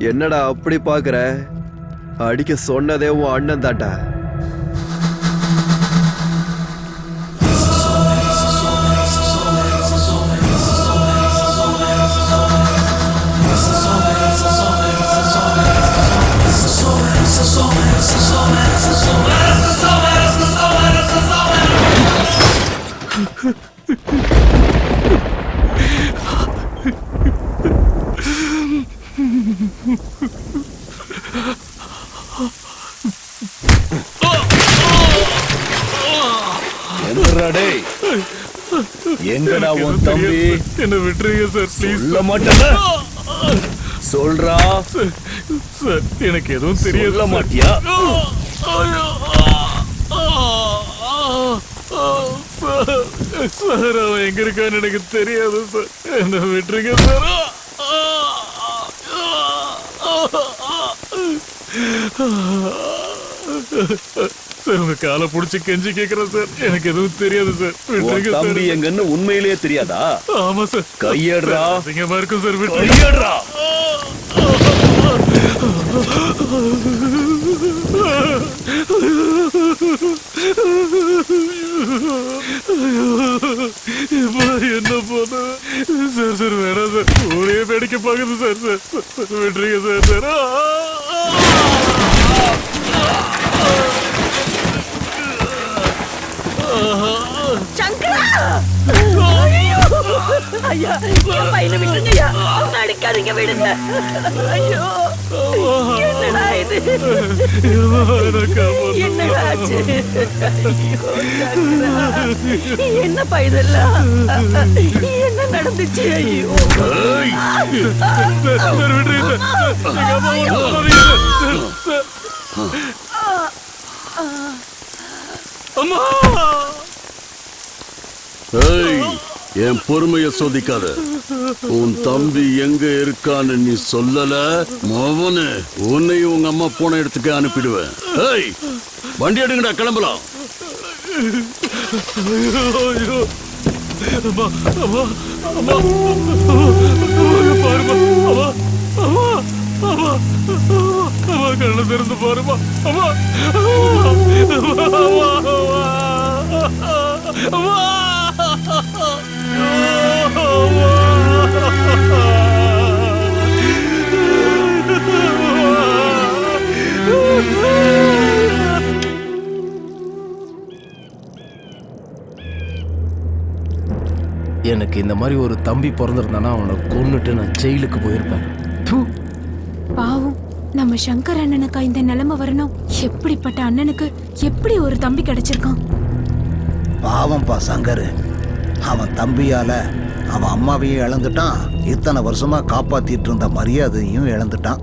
என்னடா அப்படி பாக்குற? அடிக்க சொன்னதே உன் அண்ணன் தாண்டா. எங்கடா உன் தம்பி? என்ன விட்டுருங்க சார் ப்ளீஸ். சொல்ல மாட்டேல? சொல்றா சார் எனக்கு எதுவும் தெரியாது. சொல்ல மாட்டியா? சார் அவன் எங்க இருக்கான்னு எனக்கு தெரியாது சார். என்ன விட்டுருங்க சார். சார் உங்க காலை புடிச்சு கெஞ்சி கேக்குறேன் சார். எனக்கு எதுவும் தெரியாது சார். விட்டுருங்க சார். தம்பி எங்கன்னு உண்மையிலேயே தெரியாதா? ஆமா சார். கையேடுறா. அசிங்கமா இருக்கும் சார். விட்டு கையேடுறா. என்ன போன சார்? சார் வேணாம் சார். ஒரே வேடிக்கை பாக்குது சார். சார் விட்டுருங்க சார். சார் சங்கரா! ஐயோ! ஐயா, என் பையனை விட்டுருங்கய்யா. அவனை அடிக்காதீங்க, விடுங்க. ஐயோ! என்னடா இது? என்னடா ஆச்சு? ஐயோ, சங்கரா! என்னப்பா இதெல்லாம்? என்ன நடந்துச்சு? ஐயோ! சார் விட்டுருங்க சார். எங்க அம்மா சொல்லாதீங்க சார். அம்மா! ஏய், என் பொறுமைய சோதிக்காத. உன் தம்பி எங்க இருக்கான்னு நீ சொல்லல, மவனு உன்னையும் உங்க அம்மா போன இடத்துக்கு அனுப்பிடுவேன். ஏய், வண்டி எடுங்கடா, கிளம்பலாம். ஐயோ! அம்மா! அம்மா! அம்மா! பாருமா! அம்மா! அம்மா! அம்மா! அம்மா கண்ணை திறந்து பாருமா! அம்மா! அம்மா! எனக்கு இந்த மாதிரி ஒரு தம்பி பிறந்திருந்தானா அவனை கொன்னுட்டு நான் ஜெயிலுக்கு போயிருப்பேன். பாவம், நம்ம சங்கர் அண்ணனுக்கா இந்த நிலைமை வரணும்? எப்படிப்பட்ட அண்ணனுக்கு எப்படி ஒரு தம்பி கிடைச்சிருக்கான்? பாவம்பா சங்கர். அவன் தம்பியால அவன் அம்மாவையும் இழந்துட்டான், இத்தனை வருஷமா காப்பாத்திட்டு இருந்த மரியாதையும் இழந்துட்டான்.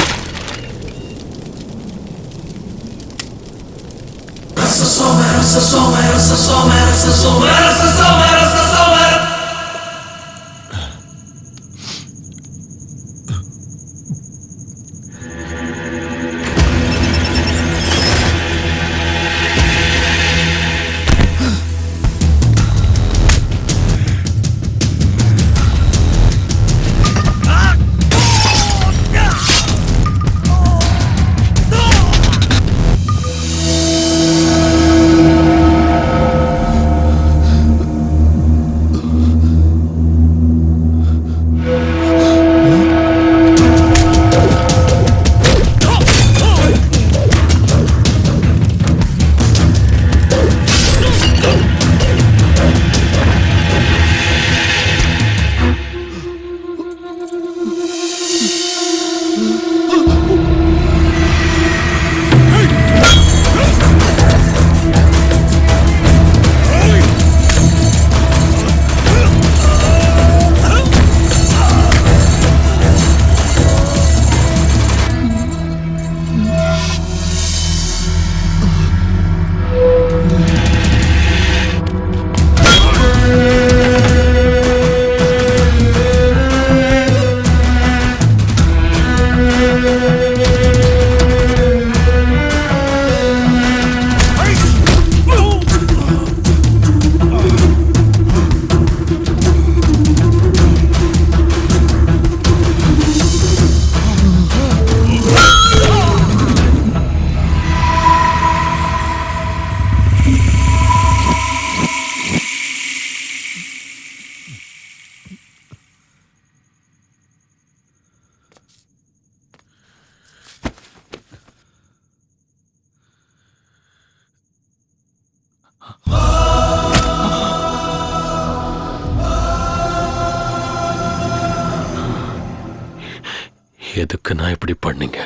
எதுக்கு நான் இப்படி பண்ணீங்க?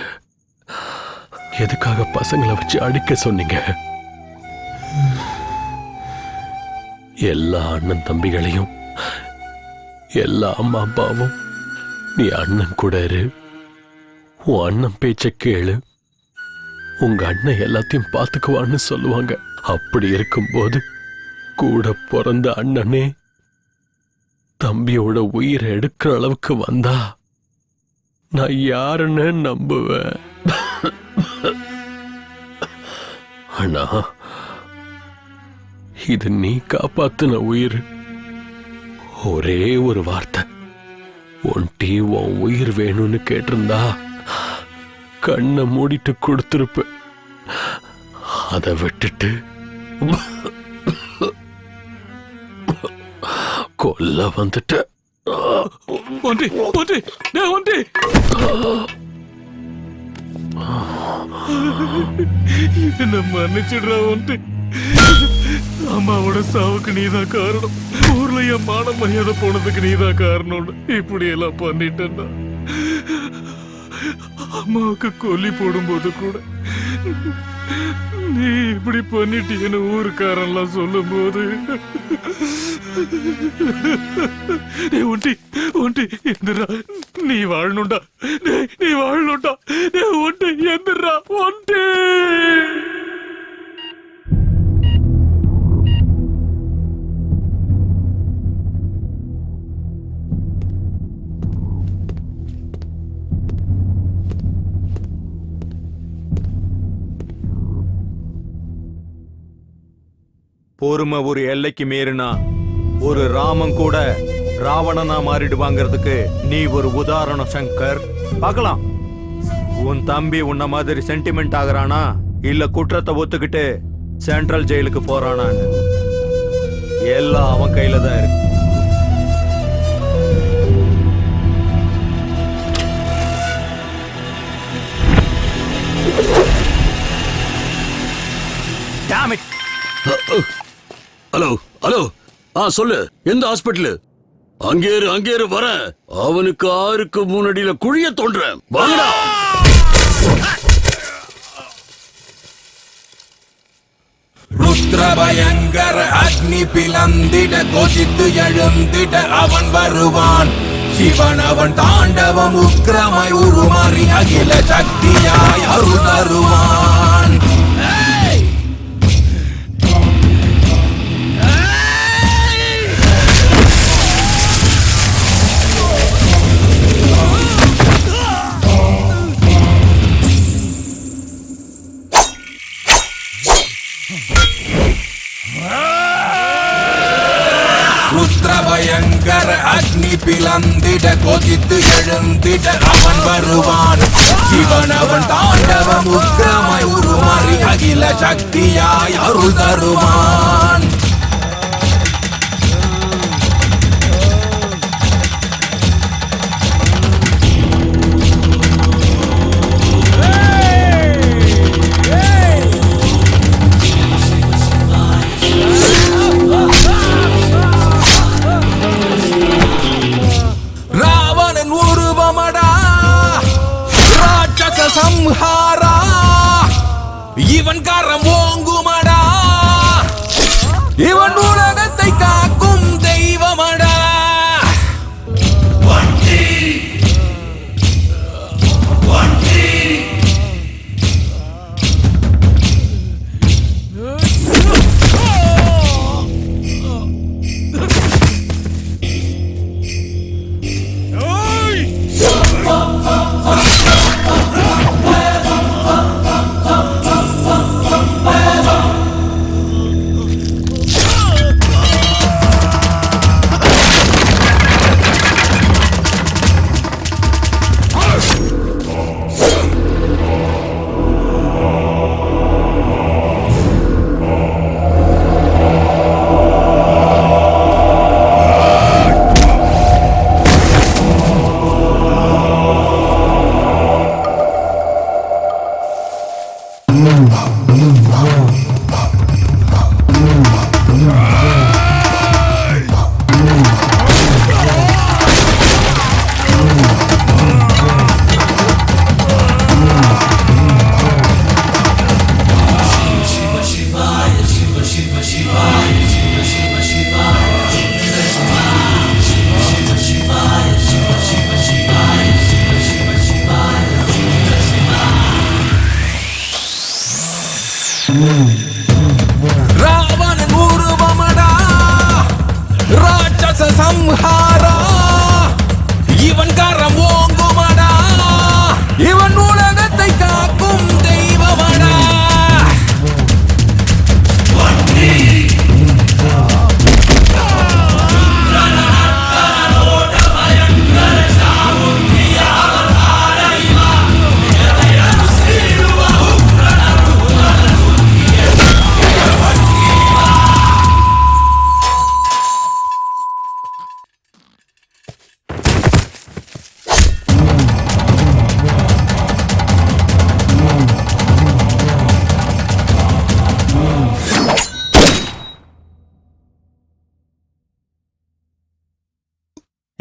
எதுக்காக பசங்களை வச்சு அடிக்க சொன்னீங்க? எல்லா அண்ணன் தம்பிகளையும், எல்லா அம்மா அப்பாவும் நீ அண்ணன் கூட இரு, உன் அண்ணன் பேச்ச கேளு, உங்க அண்ணன் எல்லாத்தையும் பார்த்துக்குவான்னு சொல்லுவாங்க. அப்படி இருக்கும்போது கூட பிறந்த அண்ணனே தம்பியோட உயிரை எடுக்கிற அளவுக்கு வந்தா நான் யாருன்னு நம்புவேன்? அண்ணா, இது நீ காப்பாத்தின உயிர். ஒரே ஒரு வார்த்தை, ஒன்டி உன் உயிர் வேணும்னு கேட்டிருந்தா கண்ணை மூடிட்டு கொடுத்திருப்ப. அதை விட்டுட்டு கொல்ல வந்துட்ட. ஒன்றி ஒன்றி ஒன்றி என்ன மன்னிச்சிடுறா ஒன்றி. அம்மாவோட சாவுக்கு நீதான் காரணம். ஊர்ல என் மான மரியாதை போனதுக்கு நீதான் காரணம். இப்படி எல்லாம் பண்ணிட்டேன்னா அம்மாவுக்கு கொல்லி போடும்போது கூட நீ இப்படி பண்ணிட்டீன்னு ஊருக்காரெல்லாம் சொல்லும் போது ஒண்டி ஒண்டி எந்திரா, நீ வாழணும்டா, நீ வாழணும்டா, ஒண்டி எந்திரா ஒண்டி. பொறுமை ஒரு எல்லைக்கு மீறினா ஒரு ராமன் கூட ராவணனா மாறிடுவாங்கிறதுக்கு நீ ஒரு உதாரணம் சங்கர். பார்க்கலாம், உன் தம்பி உன்ன மாதிரி சென்டிமெண்ட் ஆகுறானா இல்ல குற்றத்தை ஒத்துக்கிட்டு சென்ட்ரல் ஜெயிலுக்கு போறானான்னு. எல்லாம் அவன் கையில தான் இருக்கு. ஹலோ ஹலோ, சொல்லு, எந்த ஹாஸ்பிட்டலு? அங்கேரு வர. அவனுக்கு 6க்கு முன்னாடியில குழிய தோன்றேன். வாங்கடா. ருத்ரபயங்கர அக்னி பிளந்திட கொதித்து எழுந்திட அவன் வருவான். சிவன் அவன் தாண்டவம் உக்கிரமாய் உருமாறி அகில சக்தியாய் அருள் தருவான். ருத்ரபயங்கர அக்னி பிளந்திட கொதித்து எழுந்திட அவன் வருவான். சிவன் அவன் தாண்டவம் உக்கிரமாய் உருமாறி அகில சக்தியாய் அருள் தருவான். சம்ஹாரா இவன் கரம் ஓங்குமடா.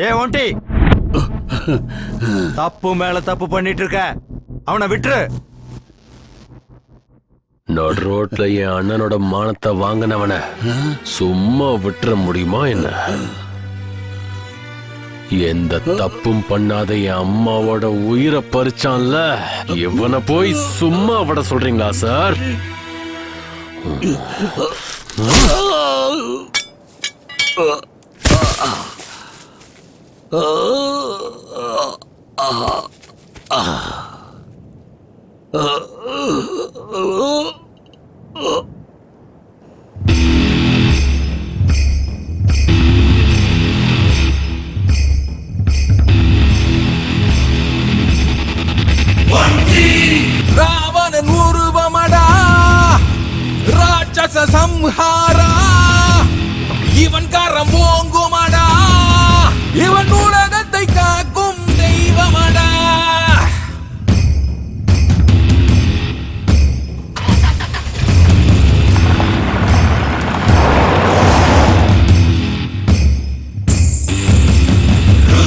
ஏ ஒண்டி, தப்பு மேல தப்பு பண்ணிட்டு இருக்க, அவனை விட்டுரு. நடு ரோட்ல என் அண்ணனோட மானத்தை வாங்கினவன சும்மா விட்டுற முடியுமா என்ன? எந்த தப்பும் பண்ணாத என் அம்மாவோட உயிரை பறிச்சான்ல, இவனை போய் சும்மா விட சொல்றீங்களா சார்? ராவணன் உருவமடா, ராட்சச சம்ஹாரா, இவன் கரம் ஓங்குமடா.